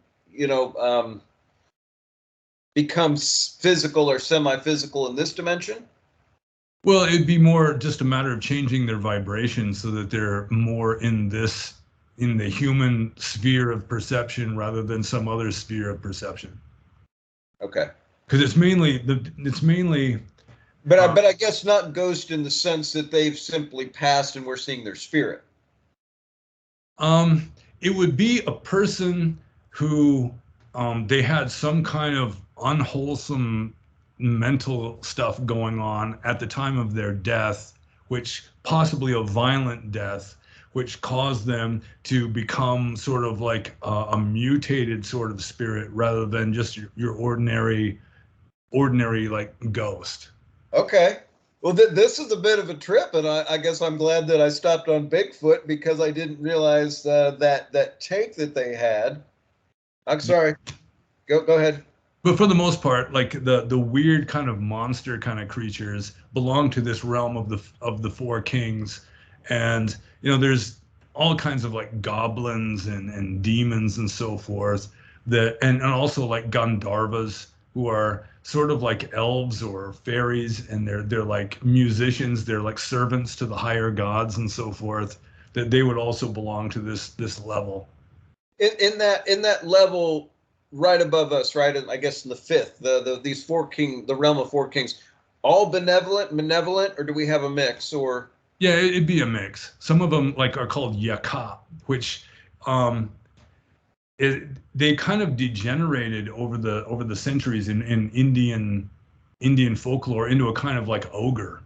Speaker 2: becomes physical or semi-physical in this dimension?
Speaker 1: Well, it'd be more just a matter of changing their vibration so that they're more in the human sphere of perception rather than some other sphere of perception.
Speaker 2: Okay.
Speaker 1: Because it's mainly.
Speaker 2: But I guess not ghost in the sense that they've simply passed and we're seeing their spirit.
Speaker 1: It would be a person who they had some kind of unwholesome mental stuff going on at the time of their death, which possibly a violent death, which caused them to become sort of like a mutated sort of spirit rather than just your ordinary like ghost.
Speaker 2: Okay. Well, this is a bit of a trip, and I guess I'm glad that I stopped on Bigfoot because I didn't realize that take that they had. I'm sorry. Go ahead.
Speaker 1: But for the most part, like the weird kind of monster kind of creatures belong to this realm of the four kings, and there's all kinds of like goblins and demons and so forth and also like Gandharvas, who are sort of like elves or fairies, and they're like musicians, they're like servants to the higher gods and so forth, that they would also belong to this level.
Speaker 2: In that level right above us, right? I guess in the fifth, these the realm of four kings, all malevolent, or do we have a mix? Or
Speaker 1: yeah, it'd be a mix. Some of them like are called yaka, which they kind of degenerated over the centuries in Indian folklore into a kind of like ogre.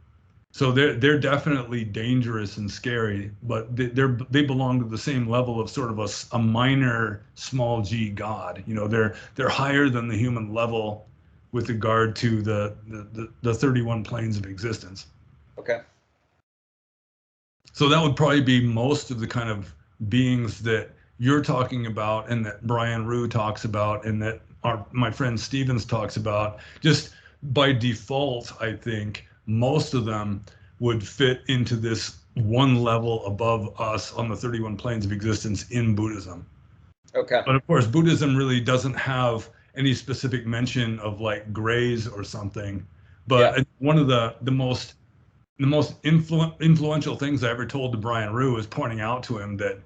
Speaker 1: So they're definitely dangerous and scary, but they belong to the same level of sort of a minor small g god. They're higher than the human level with regard to the 31 planes of existence.
Speaker 2: Okay.
Speaker 1: So that would probably be most of the kind of beings that you're talking about and that Brian Rue talks about and that my friend Stevens talks about. Just by default, I think most of them would fit into this one level above us on the 31 planes of existence in Buddhism.
Speaker 2: Okay.
Speaker 1: But of course, Buddhism really doesn't have any specific mention of like grays or something. But yeah, one of the most influential things I ever told to Brian Rue was pointing out to him that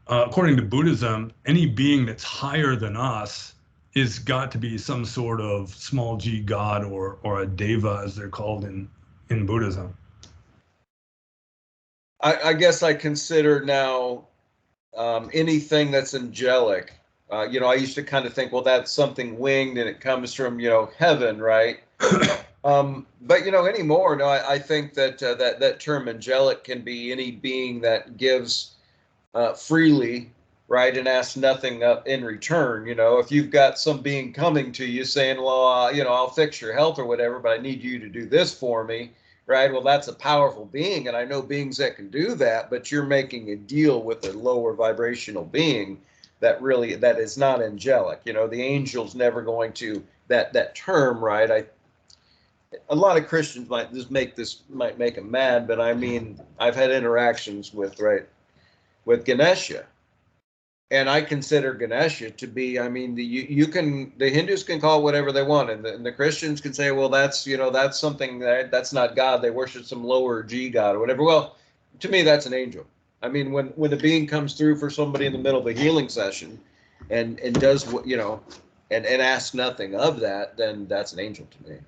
Speaker 1: according to Buddhism, any being that's higher than us is got to be some sort of small g god or a deva, as they're called in Buddhism.
Speaker 2: I guess I consider now anything that's angelic. I used to kind of think, well, that's something winged and it comes from, heaven, right? But anymore, no, I think that that term angelic can be any being that gives freely, right, and asks nothing in return. If you've got some being coming to you saying, well, I'll fix your health or whatever, but I need you to do this for me, right? Well, that's a powerful being, and I know beings that can do that, but you're making a deal with a lower vibrational being that is not angelic. The angel's never going to that term, right? A lot of Christians might make them mad, but I mean, I've had interactions with Ganesha, and I consider Ganesha to be, I mean, the Hindus can call it whatever they want, and the Christians can say, well, that's something that's not God. They worship some lower G God or whatever. Well, to me, that's an angel. I mean, when a being comes through for somebody in the middle of a healing session and does what, and asks nothing of that, then that's an angel to me.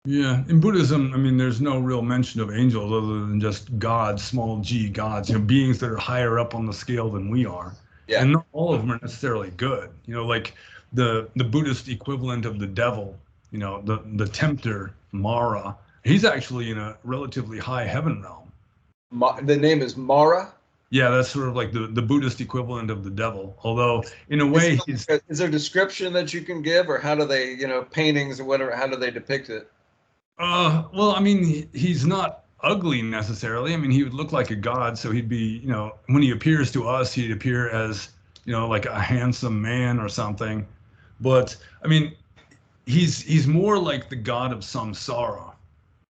Speaker 1: Yeah, in Buddhism, I mean, there's no real mention of angels other than just gods, small g gods, beings that are higher up on the scale than we are.
Speaker 2: Yeah.
Speaker 1: And not all of them are necessarily good. Like the Buddhist equivalent of the devil, the tempter, Mara, he's actually in a relatively high heaven realm.
Speaker 2: The name is Mara.
Speaker 1: Yeah, that's sort of like the Buddhist equivalent of the devil. Although in a way
Speaker 2: is there a description that you can give, or how do they, paintings or whatever, how do they depict it?
Speaker 1: Well, I mean, he's not ugly necessarily. I mean, he would look like a god, so he'd be, when he appears to us, he'd appear as, like a handsome man or something. But I mean, he's more like the god of samsara,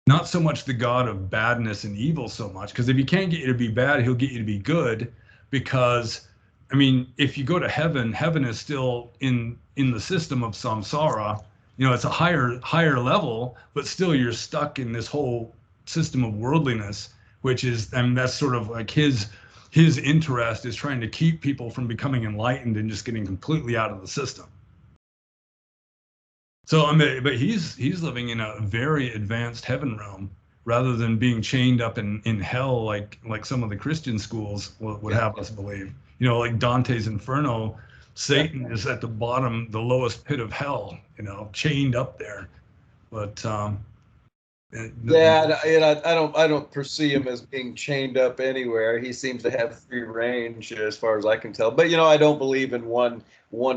Speaker 1: not so much the god of badness and evil so much. Because if he can't get you to be bad, he'll get you to be good. Because I mean, if you go to heaven, heaven is still in the system of samsara. It's a higher level, but still you're stuck in this whole system of worldliness, which is, I mean, that's sort of like his interest is trying to keep people from becoming enlightened and just getting completely out of the system. So I mean, but he's living in a very advanced heaven realm rather than being chained up in hell like some of the Christian schools would have us believe. Like Dante's Inferno, Satan is at the bottom, the lowest pit of hell, chained up there. But
Speaker 2: I don't perceive him as being chained up anywhere. He seems to have free range as far as I can tell. But I don't believe in one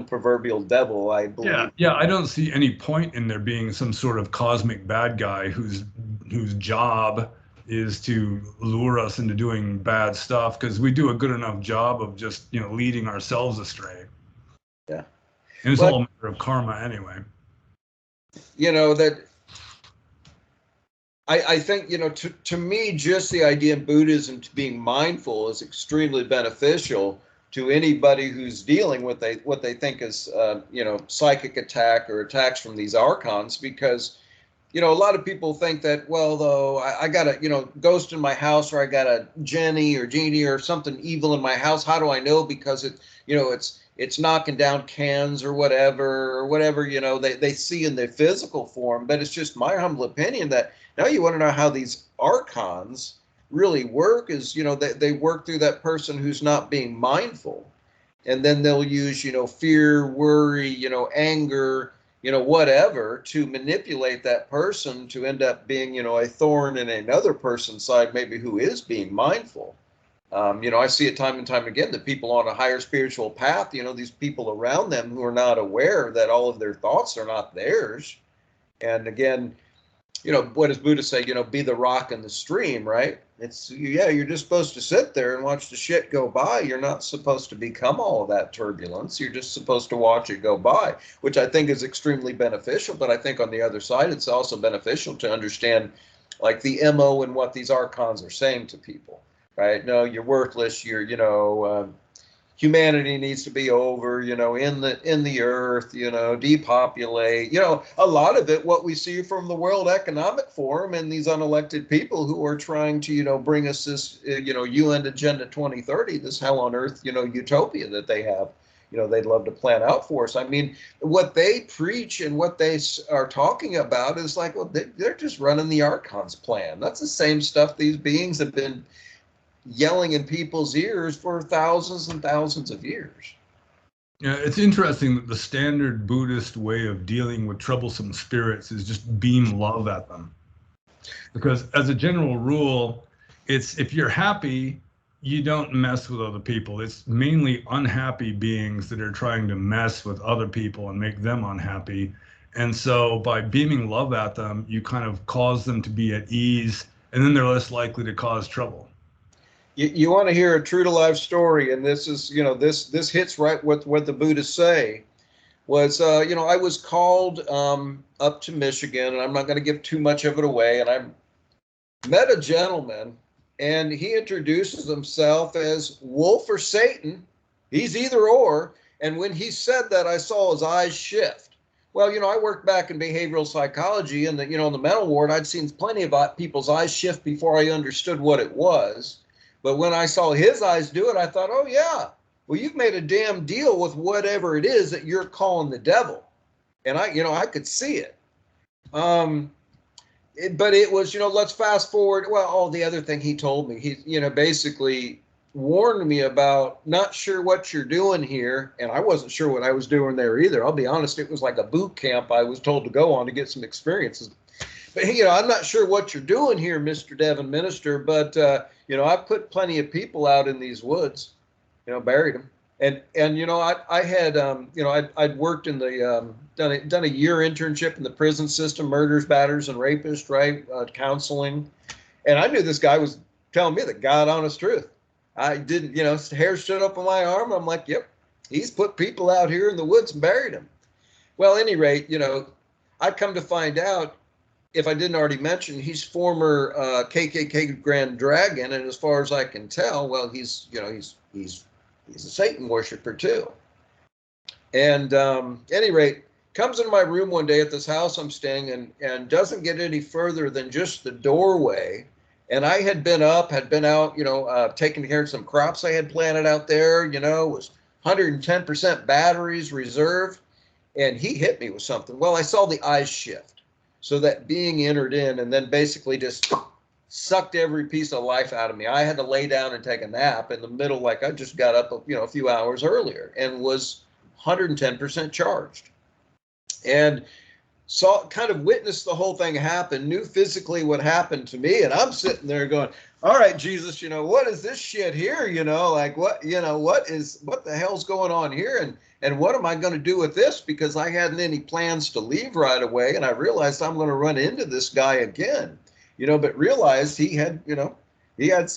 Speaker 2: proverbial devil. I believe.
Speaker 1: Yeah, I don't see any point in there being some sort of cosmic bad guy whose job is to lure us into doing bad stuff, because we do a good enough job of just leading ourselves astray.
Speaker 2: Yeah,
Speaker 1: and it's all a matter of karma anyway.
Speaker 2: That I think to me, just the idea in Buddhism to being mindful is extremely beneficial to anybody who's dealing with what they think is psychic attack or attacks from these archons, because a lot of people think that, well, though I got a ghost in my house, or I got a genie or something evil in my house. How do I know? Because it's knocking down cans or whatever they see in their physical form. But it's just my humble opinion that now you want to know how these archons really work is, they work through that person who's not being mindful. And then they'll use, fear, worry, anger, whatever, to manipulate that person to end up being, a thorn in another person's side, maybe who is being mindful. I see it time and time again that people on a higher spiritual path, these people around them who are not aware that all of their thoughts are not theirs. And again, what does Buddha say? Be the rock in the stream, right? You're just supposed to sit there and watch the shit go by. You're not supposed to become all of that turbulence. You're just supposed to watch it go by, which I think is extremely beneficial. But I think on the other side, it's also beneficial to understand like the MO and what these archons are saying to people, right? No, you're worthless. Humanity needs to be over, in the earth, depopulate, a lot of it, what we see from the World Economic Forum and these unelected people who are trying to, bring us this, UN Agenda 2030, this hell on earth, utopia that they have, they'd love to plan out for us. I mean, what they preach and what they are talking about is like, well, they're just running the Archon's plan. That's the same stuff these beings have been yelling in people's ears for thousands and thousands of years.
Speaker 1: Yeah, it's interesting that the standard Buddhist way of dealing with troublesome spirits is just beam love at them. Because as a general rule, it's if you're happy, you don't mess with other people. It's mainly unhappy beings that are trying to mess with other people and make them unhappy. And so by beaming love at them, you kind of cause them to be at ease, and then they're less likely to cause trouble.
Speaker 2: You want to hear a true to life story, and this is, this hits right with what the Buddhists say. Was, I was called up to Michigan, and I'm not going to give too much of it away. And I met a gentleman, and he introduces himself as Wolf or Satan. He's either or. And when he said that, I saw his eyes shift. Well, I worked back in behavioral psychology, and in the mental ward, I'd seen plenty of people's eyes shift before I understood what it was. But when I saw his eyes do it, I thought, oh yeah, well, you've made a damn deal with whatever it is that you're calling the devil. And I could see it. But it was, let's fast forward. Well, the other thing he told me, he, basically warned me about not sure what you're doing here. And I wasn't sure what I was doing there either. I'll be honest. It was like a boot camp I was told to go on to get some experiences. But, I'm not sure what you're doing here, Mr. Devin Minister, but, I've put plenty of people out in these woods, buried them. And I had, I'd worked in the, done a year internship in the prison system, murders, batters, and rapists, right? Counseling. And I knew this guy was telling me the God honest truth. I didn't, hair stood up on my arm. I'm like, yep, he's put people out here in the woods and buried them. Well, at any rate, I'd come to find out, if I didn't already mention, he's former KKK Grand Dragon. And as far as I can tell, well, he's a Satan worshiper too. And at any rate, comes into my room one day at this house I'm staying in and doesn't get any further than just the doorway. And I had been out, taking care of some crops I had planted out there, was 110% batteries reserve. And he hit me with something. Well, I saw the eyes shift. So that being entered in and then basically just sucked every piece of life out of me. I had to lay down and take a nap in the middle, like I just got up, a few hours earlier and was 110% charged. And kind of witnessed the whole thing happen, knew physically what happened to me. And I'm sitting there going, all right, Jesus, what is this shit here? Like what the hell's going on here? And what am I going to do with this? Because I hadn't any plans to leave right away. And I realized I'm going to run into this guy again, but realized he had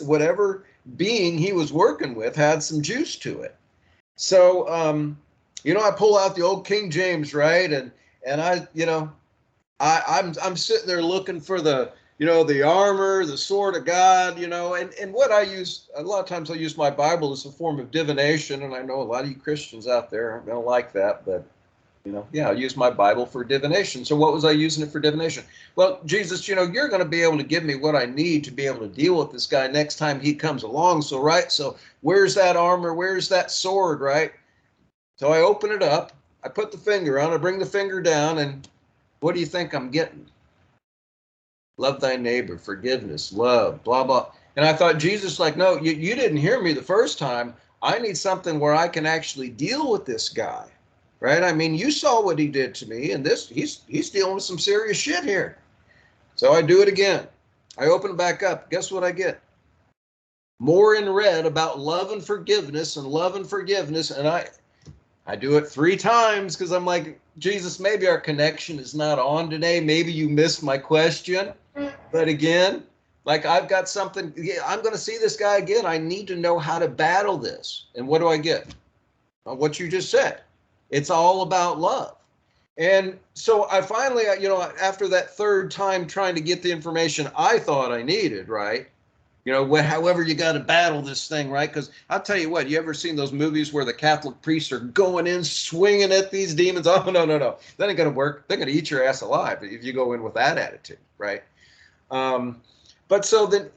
Speaker 2: whatever being he was working with had some juice to it. So, I pull out the old King James, right? And I'm sitting there looking for the armor, the sword of God, and what I use, a lot of times I use my Bible as a form of divination. And I know a lot of you Christians out there aren't going to like that, but I use my Bible for divination. So what was I using it for divination? Well, Jesus, you're going to be able to give me what I need to be able to deal with this guy next time he comes along. So, right. So where's that armor? Where's that sword? Right. So I open it up. I put the finger on, I bring the finger down, and what do you think I'm getting? Love thy neighbor, forgiveness, love, blah, blah. And I thought, Jesus, like, no, you didn't hear me the first time. I need something where I can actually deal with this guy, right? I mean, you saw what he did to me, and he's dealing with some serious shit here. So I do it again. I open it back up. Guess what I get? More in red about love and forgiveness and love and forgiveness. And I do it 3 times because I'm like, Jesus, maybe our connection is not on today. Maybe you missed my question. But again, like I've got something, I'm going to see this guy again. I need to know how to battle this. And what do I get? What you just said. It's all about love. And so I finally, after that 3rd time trying to get the information I thought I needed, right? However you got to battle this thing, right? Because I'll tell you what, you ever seen those movies where the Catholic priests are going in swinging at these demons? Oh, no. That ain't going to work. They're going to eat your ass alive if you go in with that attitude, right? But so then,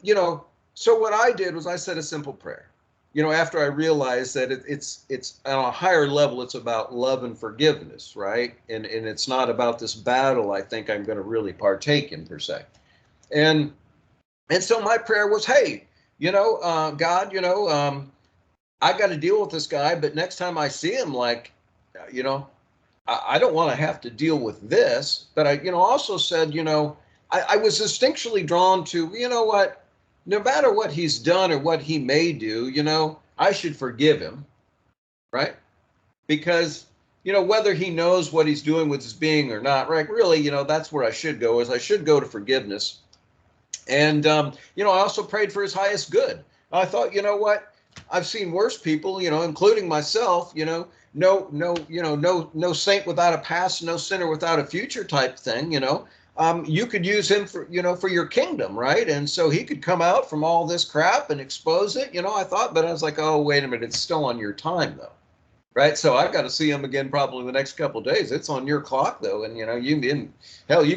Speaker 2: so what I did was I said a simple prayer. After I realized that it's on a higher level, it's about love and forgiveness, right? And it's not about this battle I think I'm going to really partake in per se. And so my prayer was, hey, God, I got to deal with this guy, but next time I see him, like, I don't want to have to deal with this. But I, also said, I was instinctually drawn to, what, no matter what he's done or what he may do, I should forgive him, right? Because, whether he knows what he's doing with his being or not, right? Really, that's where I should go, is I should go to forgiveness. And, I also prayed for his highest good. I thought, what, I've seen worse people, including myself, no saint without a past, no sinner without a future type thing, you could use him for, for your kingdom, right? And so he could come out from all this crap and expose it, I thought, but I was like, oh, wait a minute, it's still on your time though, right? So I got to see him again probably the next couple of days. It's on your clock though, and you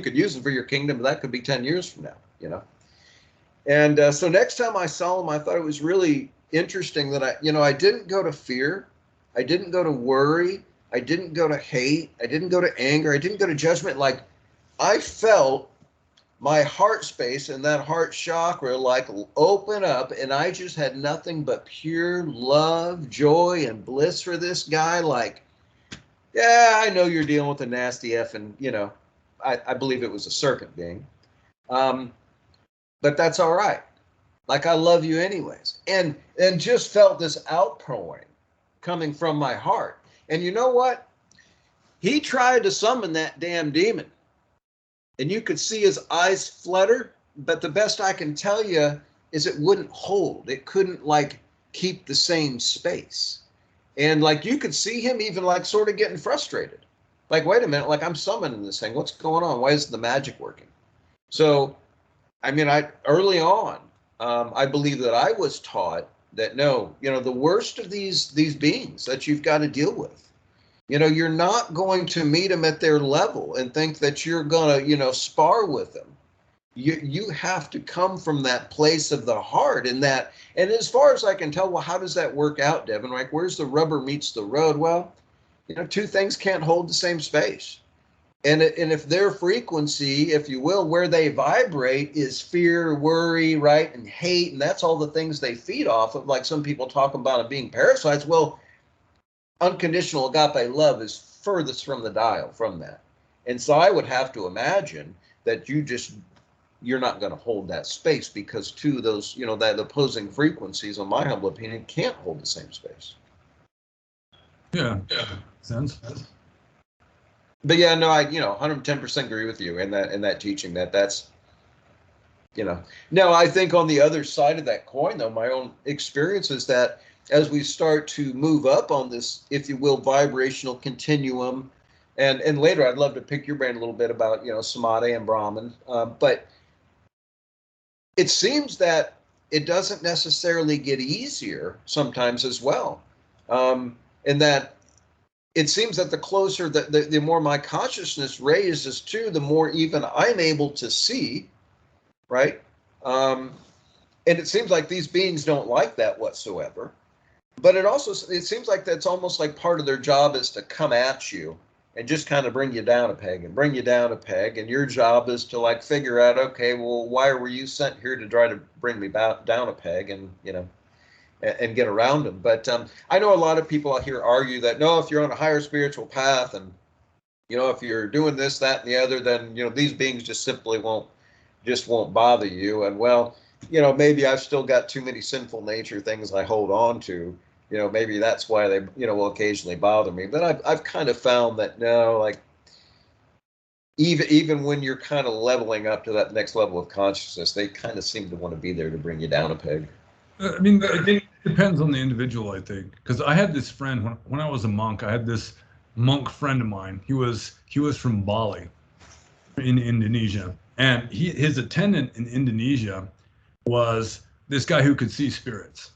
Speaker 2: could use him for your kingdom, but that could be 10 years from now, And so next time I saw him, I thought it was really interesting that I didn't go to fear. I didn't go to worry. I didn't go to hate. I didn't go to anger. I didn't go to judgment. Like, I felt my heart space and that heart chakra like open up, and I just had nothing but pure love, joy, and bliss for this guy. Like, yeah, I know you're dealing with a nasty F, and I believe it was a serpent being, but that's all right. Like, I love you anyways, and just felt this outpouring coming from my heart. And you know what? He tried to summon that damn demon, and you could see his eyes flutter, but the best I can tell you is it wouldn't hold. It couldn't like keep the same space. And like, you could see him even like sort of getting frustrated. Like, wait a minute, like, I'm summoning this thing. What's going on? Why isn't the magic working? So, I mean, early on, I believe that I was taught that no, the worst of these beings that you've got to deal with, you're not going to meet them at their level and think that you're going to, spar with them. You have to come from that place of the heart, and as far as I can tell, well, how does that work out, Devin? Like, where's the rubber meets the road? Well, two things can't hold the same space. And if their frequency, if you will, where they vibrate is fear, worry, right, and hate, and that's all the things they feed off of, like some people talk about it being parasites. Well, unconditional agape love is furthest from the dial from that. And so I would have to imagine that you're not going to hold that space, because two of those, that opposing frequencies, in my humble opinion, can't hold the same space.
Speaker 1: Yeah. Sense.
Speaker 2: But yeah, no, I 110% agree with you in that teaching that's Now, I think on the other side of that coin, though, my own experience is that as we start to move up on this, if you will, vibrational continuum, and later I'd love to pick your brain a little bit about Samadhi and Brahman, but it seems that it doesn't necessarily get easier sometimes as well, and that it seems that the closer that the more my consciousness raises to, the more even I'm able to see, right? And it seems like these beings don't like that whatsoever. But it seems like that's almost like part of their job is to come at you and just kind of bring you down a peg and bring you down a peg. And your job is to like figure out, okay, well, why were you sent here to try to bring me down a peg and get around them? But I know a lot of people out here argue that no, if you're on a higher spiritual path and if you're doing this, that, and the other, then these beings just simply won't bother you. And well, maybe I've still got too many sinful nature things I hold on to. Maybe that's why they, will occasionally bother me. But I've kind of found that no, like even when you're kind of leveling up to that next level of consciousness, they kind of seem to want to be there to bring you down a peg.
Speaker 1: I mean, I think it depends on the individual, I think, because I had this friend when I was a monk. I had this monk friend of mine. He was from Bali in Indonesia, and his attendant in Indonesia was this guy who could see spirits.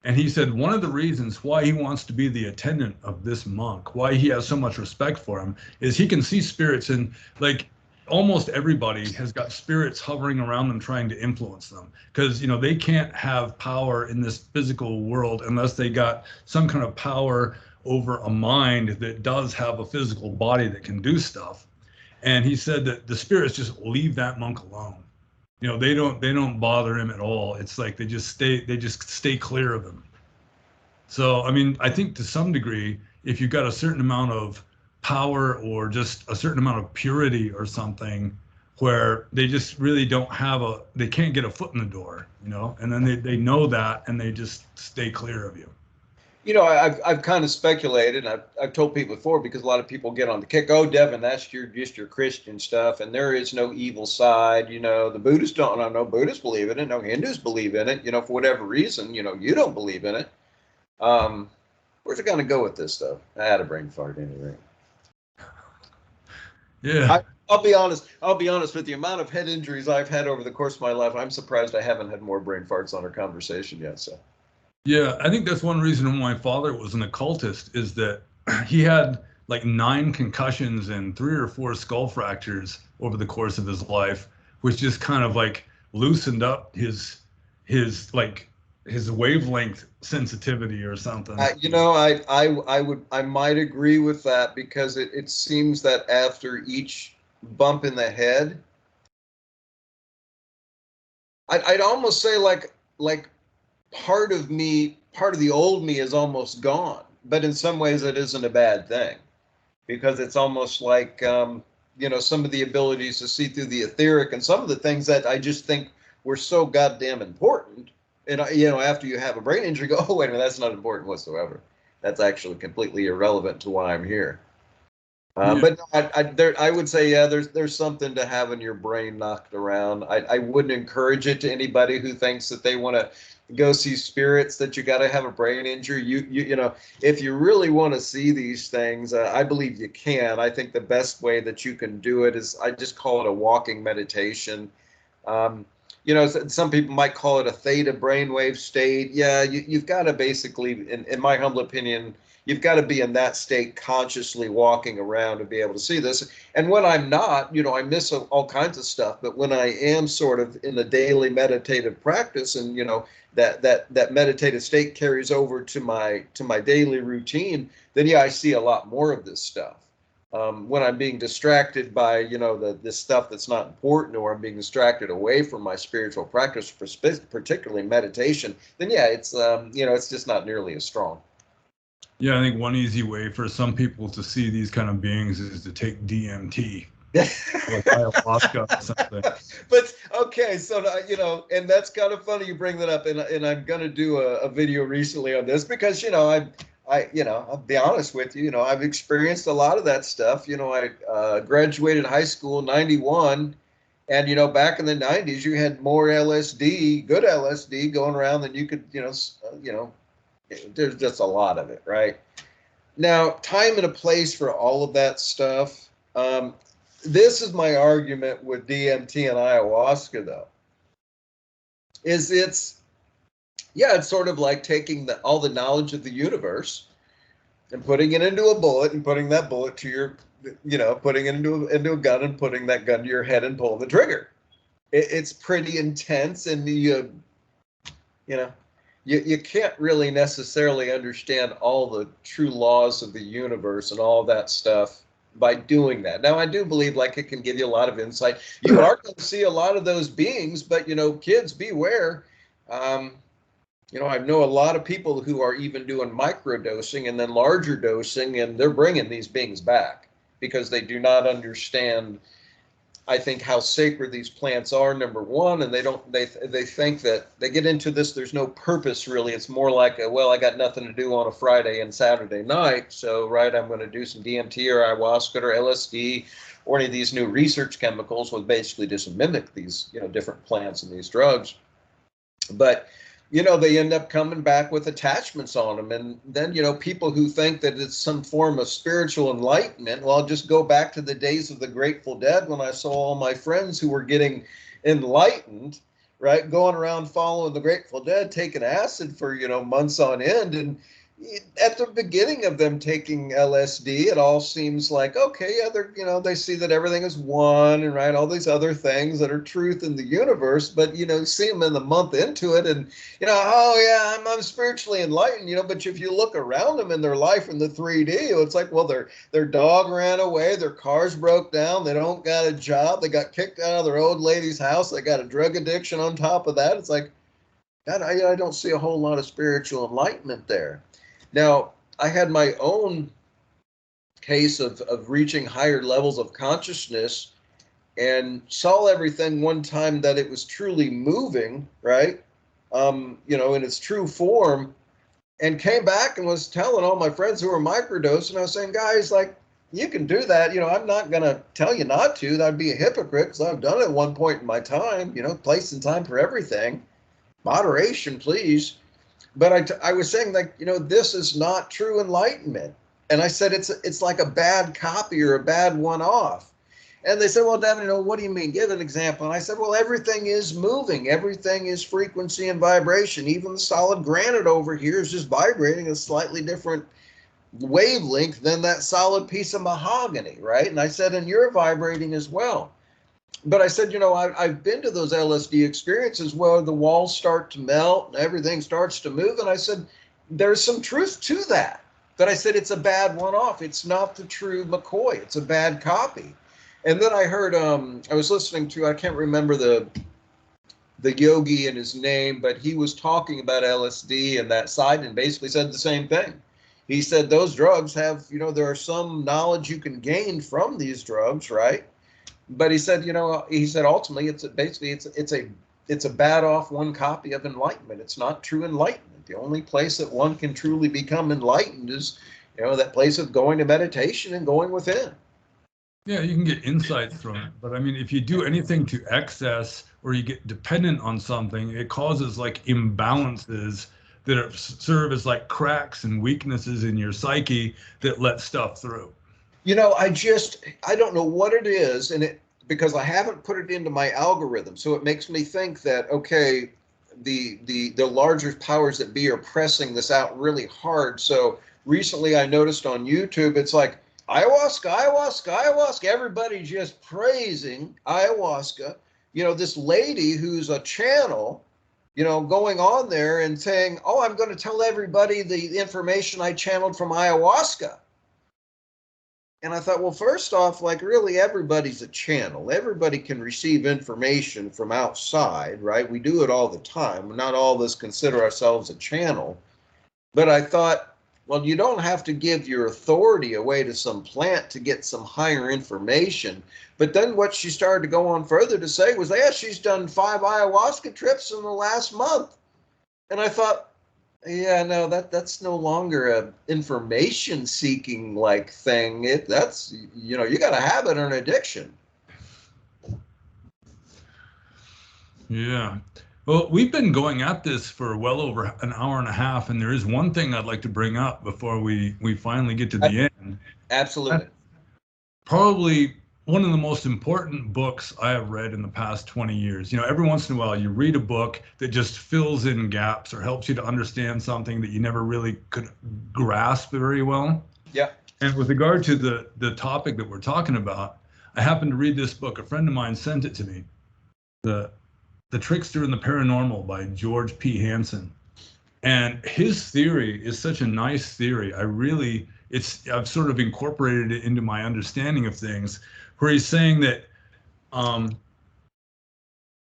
Speaker 1: And he said one of the reasons why he wants to be the attendant of this monk, why he has so much respect for him, is he can see spirits, and like almost everybody has got spirits hovering around them trying to influence them, because they can't have power in this physical world unless they got some kind of power over a mind that does have a physical body that can do stuff. And he said that the spirits just leave that monk alone. They don't bother him at all. It's like they just stay clear of him. So I mean, I think to some degree, if you've got a certain amount of power or just a certain amount of purity or something, where they just really they can't get a foot in the door, and then they know that, and they just stay clear of you.
Speaker 2: I've kind of speculated, and I've told people before, because a lot of people get on the kick, oh, Devin, that's just your Christian stuff, and there is no evil side. The Buddhists don't. No Buddhists believe in it. No Hindus believe in it. For whatever reason, you don't believe in it. Where's it going to go with this stuff? I had a brain fart anyway.
Speaker 1: Yeah.
Speaker 2: I'll be honest. With the amount of head injuries I've had over the course of my life, I'm surprised I haven't had more brain farts on our conversation yet. So.
Speaker 1: Yeah, I think that's one reason why my father was an occultist, is that he had like 9 concussions and 3 or 4 skull fractures over the course of his life, which just kind of like loosened up his wavelength sensitivity or something.
Speaker 2: I might agree with that, because it seems that after each bump in the head, I'd almost say like part of me, part of the old me is almost gone. But in some ways, it isn't a bad thing, because it's almost like some of the abilities to see through the etheric and some of the things that I just think were so goddamn important. And after you have a brain injury, go, oh wait a minute, that's not important whatsoever. That's actually completely irrelevant to why I'm here. But I would say, yeah, there's something to having your brain knocked around. I wouldn't encourage it to anybody who thinks that they want to go see spirits, that you got to have a brain injury. If you really want to see these things, I believe you can. I think the best way that you can do it is, I just call it a walking meditation. Some people might call it a theta brainwave state. Yeah, you've got to basically, in my humble opinion, you've got to be in that state consciously walking around to be able to see this. And when I'm not, I miss all kinds of stuff. But when I am sort of in a daily meditative practice, and that meditative state carries over to my daily routine, then yeah, I see a lot more of this stuff. When I'm being distracted by this stuff that's not important, or I'm being distracted away from my spiritual practice, particularly meditation, then yeah, it's just not nearly as strong.
Speaker 1: Yeah, I think one easy way for some people to see these kind of beings is to take DMT, like ayahuasca or something.
Speaker 2: But okay, so and that's kind of funny you bring that up, and I'm gonna do a video recently on this, because I'll be honest with you, I've experienced a lot of that stuff. I graduated high school in '91, and back in the '90s, you had more LSD, good LSD, going around than you could, there's just a lot of it, right? Now, time and a place for all of that stuff. This is my argument with DMT and ayahuasca, though. It's sort of like taking all the knowledge of the universe and putting it into a bullet, and putting that bullet to your, putting it into a gun, and putting that gun to your head and pulling the trigger. It's pretty intense, and you can't really necessarily understand all the true laws of the universe and all that stuff by doing that. Now, I do believe it can give you a lot of insight. You are going to see a lot of those beings, but kids, beware. I know a lot of people who are even doing microdosing and then larger dosing, and they're bringing these beings back because they do not understand, I think, how sacred these plants are, number one, and they think that they get into this, there's no purpose really. It's more like, I got nothing to do on a Friday and Saturday night, so I'm going to do some DMT or ayahuasca or LSD or any of these new research chemicals, which basically just mimic these, different plants and these drugs. But they end up coming back with attachments on them. And then, people who think that it's some form of spiritual enlightenment, well, I'll just go back to the days of the Grateful Dead, when I saw all my friends who were getting enlightened, right, going around following the Grateful Dead, taking acid for, months on end. And at the beginning of them taking LSD, it all seems like, okay, yeah, they're, they see that everything is one, and right, all these other things that are truth in the universe. But see them in the month into it, and oh yeah, I'm spiritually enlightened, but if you look around them in their life in the 3D, it's like, well, their dog ran away, their cars broke down, they don't got a job, they got kicked out of their old lady's house, they got a drug addiction on top of that. It's like, God, I don't see a whole lot of spiritual enlightenment there. Now, I had my own case of reaching higher levels of consciousness, and saw everything one time that it was truly moving, right? In its true form, and came back and was telling all my friends who were microdosing, I was saying, guys, you can do that. I'm not going to tell you not to. That'd be a hypocrite, because I've done it at one point in my time, place and time for everything. Moderation, please. But I was saying, this is not true enlightenment. And I said, it's like a bad copy or a bad one-off. And they said, well, Devin, what do you mean? Give an example. And I said, well, everything is moving. Everything is frequency and vibration. Even the solid granite over here is just vibrating a slightly different wavelength than that solid piece of mahogany, right? And I said, and you're vibrating as well. but I said, I've been to those LSD experiences where the walls start to melt and everything starts to move. And I said, there's some truth to that. But I said, it's a bad one-off. It's not the true McCoy. It's a bad copy. And then I heard, I was listening to, I can't remember the yogi and his name, but he was talking about LSD and that side and basically said the same thing. He said those drugs have, there are some knowledge you can gain from these drugs, right? But he said, ultimately it's a bad off one copy of enlightenment. It's not true enlightenment. The only place that one can truly become enlightened is, that place of going to meditation and going within.
Speaker 1: Yeah, you can get insights from it. But I mean, if you do anything to excess or you get dependent on something, it causes like imbalances that serve as like cracks and weaknesses in your psyche that let stuff through.
Speaker 2: I don't know what it is, because I haven't put it into my algorithm. So it makes me think that, okay, the larger powers that be are pressing this out really hard. So recently I noticed on YouTube, it's like ayahuasca, ayahuasca, ayahuasca, everybody just praising ayahuasca. This lady who's a channel, going on there and saying, oh, I'm going to tell everybody the information I channeled from ayahuasca. And I thought, well, first off, like really everybody's a channel. Everybody can receive information from outside, right? We do it all the time. Not all of us consider ourselves a channel. But I thought, well, you don't have to give your authority away to some plant to get some higher information. But then what she started to go on further to say was, yeah, she's done 5 ayahuasca trips in the last month. And I thought, yeah, no, that's no longer a information seeking like thing. That's you got a habit or an addiction.
Speaker 1: Yeah. Well, we've been going at this for well over an hour and a half, and there is one thing I'd like to bring up before we finally get to the end.
Speaker 2: Absolutely.
Speaker 1: Probably one of the most important books I have read in the past 20 years. Every once in a while you read a book that just fills in gaps or helps you to understand something that you never really could grasp very well.
Speaker 2: Yeah.
Speaker 1: And with regard to the topic that we're talking about, I happened to read this book. A friend of mine sent it to me. The Trickster and the Paranormal by George P. Hansen. And his theory is such a nice theory. I've sort of incorporated it into my understanding of things, where he's saying that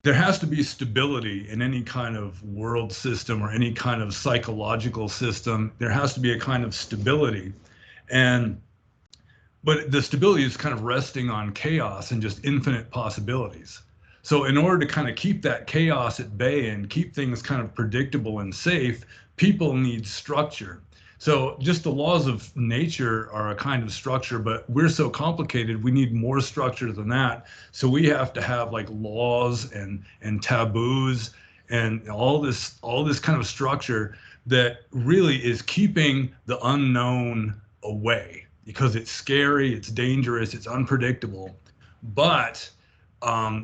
Speaker 1: there has to be stability in any kind of world system or any kind of psychological system. There has to be a kind of stability. But the stability is kind of resting on chaos and just infinite possibilities. So in order to kind of keep that chaos at bay and keep things kind of predictable and safe, people need structure. So just the laws of nature are a kind of structure, but we're so complicated, we need more structure than that. So we have to have like laws and taboos and all this kind of structure that really is keeping the unknown away, because it's scary, it's dangerous, it's unpredictable. But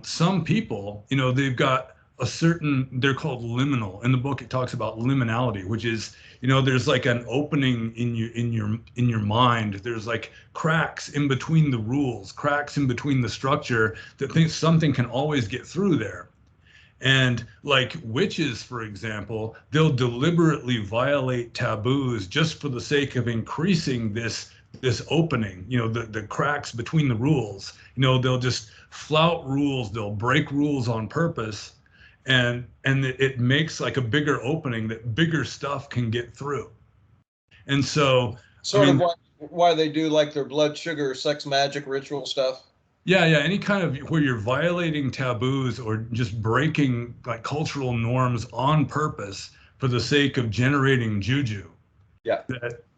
Speaker 1: some people, they've got they're called liminal. In the book, it talks about liminality, which is, there's like an opening in your mind. There's like cracks in between the rules, cracks in between the structure that thinks something can always get through there. And like witches, for example, they'll deliberately violate taboos just for the sake of increasing this opening, the cracks between the rules. They'll just flout rules, they'll break rules on purpose, and it makes like a bigger opening that bigger stuff can get through. And so
Speaker 2: of why they do like their blood sugar, sex magic ritual stuff.
Speaker 1: Yeah, any kind of where you're violating taboos or just breaking like cultural norms on purpose for the sake of generating juju.
Speaker 2: Yeah.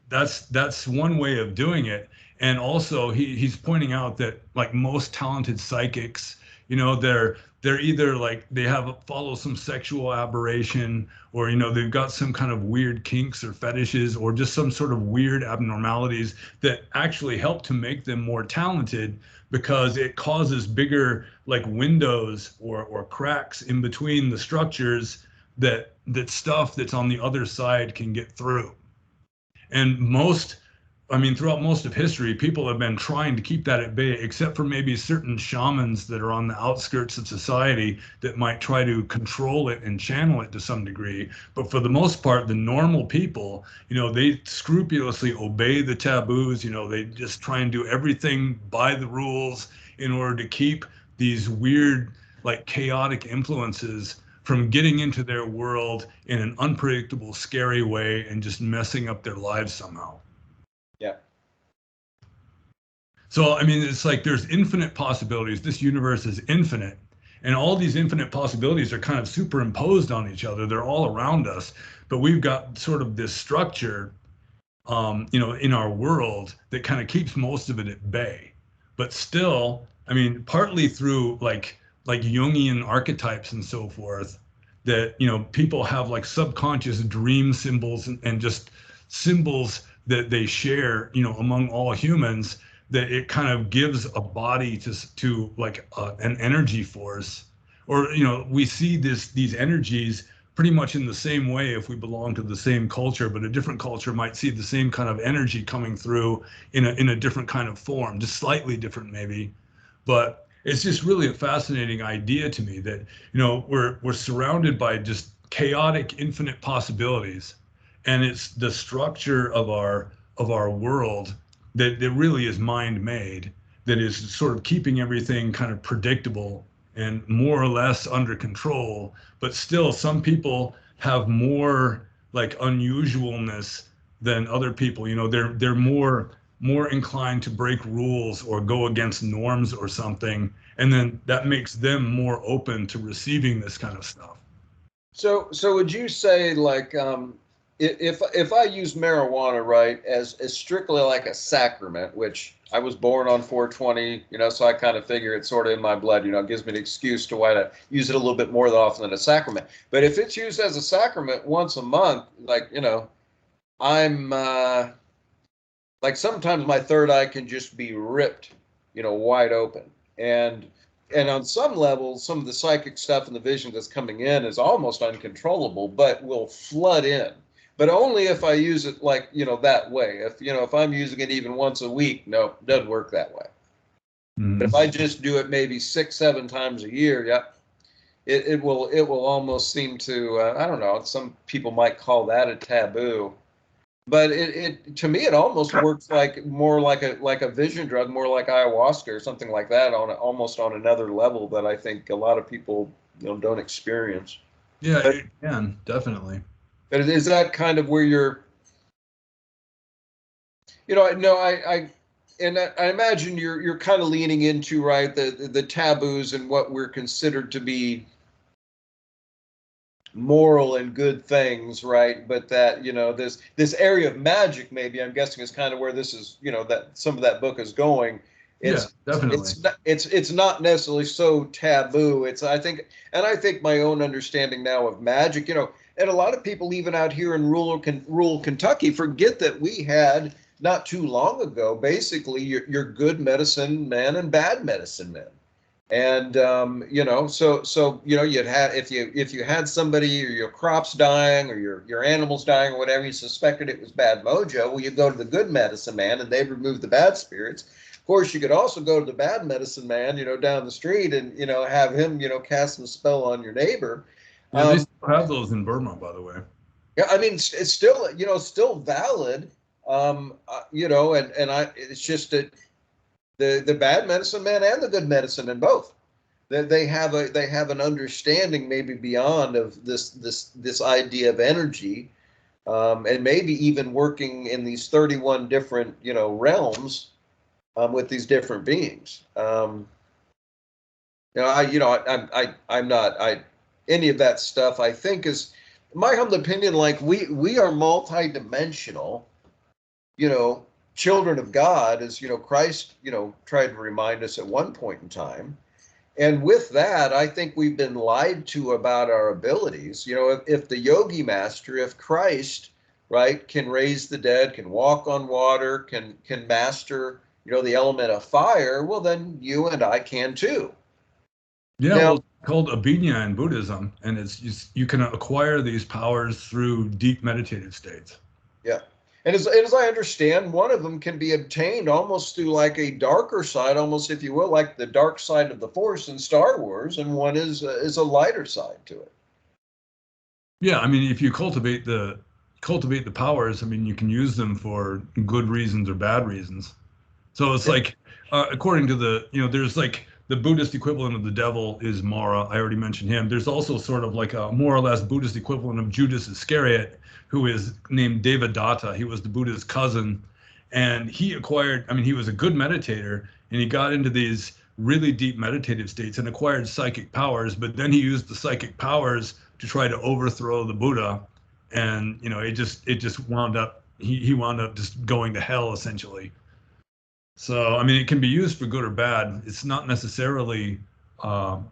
Speaker 1: That's one way of doing it. And also he's pointing out that like most talented psychics, they're either like they follow some sexual aberration, or they've got some kind of weird kinks or fetishes, or just some sort of weird abnormalities that actually help to make them more talented, because it causes bigger like windows or cracks in between the structures that stuff that's on the other side can get through. And most I mean, throughout most of history, people have been trying to keep that at bay, except for maybe certain shamans that are on the outskirts of society that might try to control it and channel it to some degree. But for the most part, the normal people, they scrupulously obey the taboos. They just try and do everything by the rules in order to keep these weird, like chaotic influences from getting into their world in an unpredictable, scary way and just messing up their lives somehow.
Speaker 2: Yeah.
Speaker 1: So, I mean, it's like there's infinite possibilities. This universe is infinite. And all these infinite possibilities are kind of superimposed on each other. They're all around us. But we've got sort of this structure, in our world that kind of keeps most of it at bay. But still, I mean, partly through like Jungian archetypes and so forth, that, people have like subconscious dream symbols and just symbols that they share, among all humans, that it kind of gives a body to like an energy force. Or, we see these energies pretty much in the same way if we belong to the same culture, but a different culture might see the same kind of energy coming through in a different kind of form, just slightly different maybe. But it's just really a fascinating idea to me that, we're surrounded by just chaotic, infinite possibilities. And it's the structure of our world that really is mind made, that is sort of keeping everything kind of predictable and more or less under control. But still, some people have more like unusualness than other people. They're more inclined to break rules or go against norms or something, and then that makes them more open to receiving this kind of stuff.
Speaker 2: So would you say, like, if I use marijuana, right, as strictly like a sacrament, which I was born on 420, so I kind of figure it's sort of in my blood, it gives me an excuse to why to use it a little bit more often than a sacrament. But if it's used as a sacrament once a month, like, I'm like sometimes my third eye can just be ripped, wide open. And on some levels, some of the psychic stuff and the vision that's coming in is almost uncontrollable, but will flood in. But only if I use it like, that way. If I'm using it even once a week, no, it doesn't work that way. But if I just do it maybe 6, 7 times a year, yeah, it will almost seem to, I don't know, some people might call that a taboo. But it to me it almost works like more like a vision drug, more like ayahuasca or something like that, almost on another level that I think a lot of people don't experience.
Speaker 1: Yeah,
Speaker 2: But,
Speaker 1: it can definitely.
Speaker 2: but is that kind of where you're, no, I imagine you're kind of leaning into, right, the taboos and what we're considered to be moral and good things, right? But that, this area of magic, maybe I'm guessing, is kind of where this is, that some of that book is going.
Speaker 1: Yeah, definitely.
Speaker 2: It's not necessarily so taboo. I think my own understanding now of magic, and a lot of people even out here in rural Kentucky forget that we had not too long ago basically your good medicine men and bad medicine men. And so you'd had, if you had somebody, or your crops dying or your animals dying or whatever, you suspected it was bad mojo, well, you go to the good medicine man and they'd remove the bad spirits. Of course, you could also go to the bad medicine man, down the street, and have him cast some spell on your neighbor.
Speaker 1: Yeah, they still have those in Burma, by the way.
Speaker 2: Yeah, I mean, it's still still valid. It's just that the bad medicine man and the good medicine in both, they have an understanding maybe beyond of this idea of energy, and maybe even working in these 31 different realms, with these different beings. I'm not any of that stuff. I think is my humble opinion. Like we are multi-dimensional, children of God, as Christ, tried to remind us at one point in time. And with that, I think we've been lied to about our abilities. If the yogi master, if Christ, right, can raise the dead, can walk on water, can master, the element of fire, well, then you and I can too.
Speaker 1: Yeah,
Speaker 2: Now,
Speaker 1: well, it's called abhinya in Buddhism, and it's just, you can acquire these powers through deep meditative states.
Speaker 2: yeah. And as I understand, one of them can be obtained almost through like a darker side, almost if you will, like the dark side of the Force in Star Wars, and one is a lighter side to it.
Speaker 1: Yeah, I mean, if you cultivate the powers, I mean, you can use them for good reasons or bad reasons. So it's
Speaker 2: Yeah.
Speaker 1: like, according to the, there's like the Buddhist equivalent of the devil is Mara. I already mentioned him. There's also sort of like a more or less Buddhist equivalent of Judas Iscariot, who is named Devadatta. He was the Buddha's cousin, and he acquired. I mean, he was a good meditator, and he got into these really deep meditative states and acquired psychic powers. But then he used the psychic powers to try to overthrow the Buddha, and it just wound up. He wound up just going to hell essentially. So, I mean, it can be used for good or bad. It's not necessarily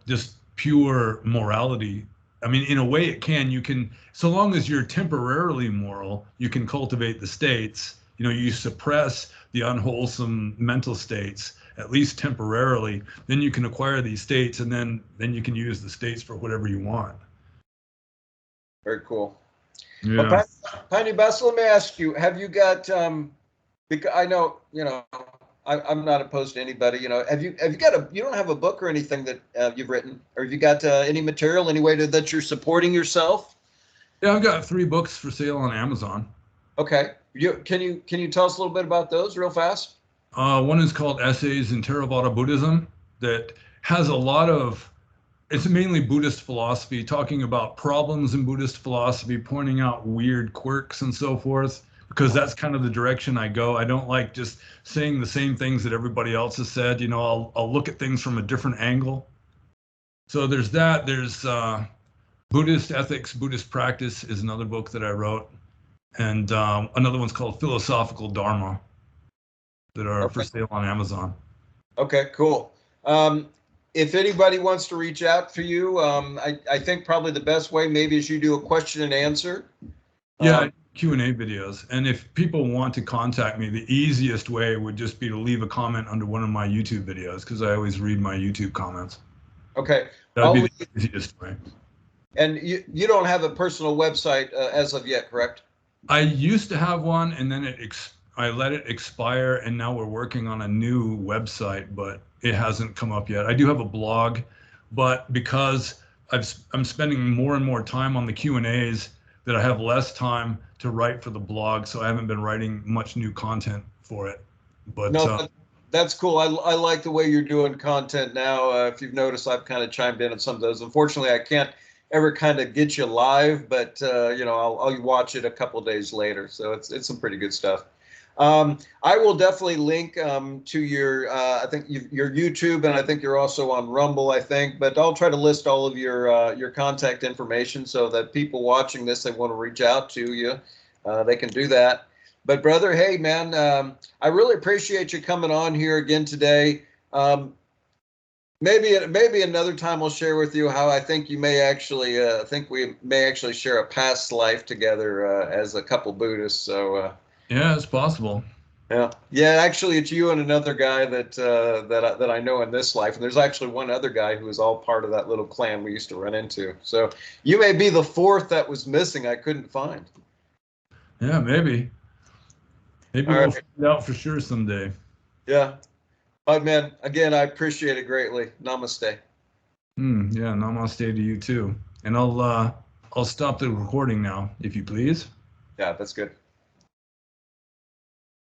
Speaker 1: just pure morality. I mean, in a way, it can. You can, so long as you're temporarily moral, you can cultivate the states. You suppress the unwholesome mental states, at least temporarily. Then you can acquire these states, and then you can use the states for whatever you want.
Speaker 2: Very cool. Well,
Speaker 1: Yeah.
Speaker 2: Pannobhasa, let me ask you: have you got? Because I know, I'm not opposed to anybody. Have you got a? You don't have a book or anything that you've written, or have you got any material, any way that you're supporting yourself?
Speaker 1: Yeah, I've got 3 books for sale on Amazon.
Speaker 2: Okay. Can you tell us a little bit about those real fast?
Speaker 1: One is called Essays in Theravada Buddhism, that has a lot of, it's mainly Buddhist philosophy, talking about problems in Buddhist philosophy, pointing out weird quirks and so forth, because that's kind of the direction I go. I don't like just saying the same things that everybody else has said. I'll look at things from a different angle. So there's that. There's Buddhist Ethics, Buddhist Practice is another book that I wrote. And another one's called Philosophical Dharma, that are for
Speaker 2: Okay.
Speaker 1: sale on Amazon.
Speaker 2: Okay, cool. If anybody wants to reach out for you, I think probably the best way maybe is you do a question and answer.
Speaker 1: Yeah, Q&A videos. And if people want to contact me, the easiest way would just be to leave a comment under one of my YouTube videos, because I always read my YouTube comments.
Speaker 2: Okay.
Speaker 1: That'd be the easiest way.
Speaker 2: And you don't have a personal website as of yet, correct?
Speaker 1: I used to have one, and then I let it expire, and now we're working on a new website, but it hasn't come up yet. I do have a blog, but because I'm spending more and more time on the Q&As, that I have less time to write for the blog, so I haven't been writing much new content for it. But
Speaker 2: No, that's cool. I like the way you're doing content now. If you've noticed, I've kind of chimed in on some of those. Unfortunately, I can't ever kind of get you live, but I'll watch it a couple of days later. So it's some pretty good stuff. I will definitely link to your I think your YouTube, and I think you're also on Rumble, I think. But I'll try to list all of your contact information so that people watching this, they want to reach out to you, they can do that. But brother, hey man, I really appreciate you coming on here again today. Maybe another time I'll share with you how I think you may actually think we may actually share a past life together as a couple Buddhists. So
Speaker 1: yeah, it's possible.
Speaker 2: yeah. Actually, it's you and another guy that I know in this life, and there's actually one other guy who was all part of that little clan we used to run into. So you may be the fourth that was missing. I couldn't find.
Speaker 1: Yeah, maybe. Maybe
Speaker 2: All
Speaker 1: we'll
Speaker 2: right.
Speaker 1: find out for sure someday.
Speaker 2: Yeah. But man, again, I appreciate it greatly. Namaste.
Speaker 1: Yeah, namaste to you too. And I'll stop the recording now, if you please.
Speaker 2: Yeah, that's good.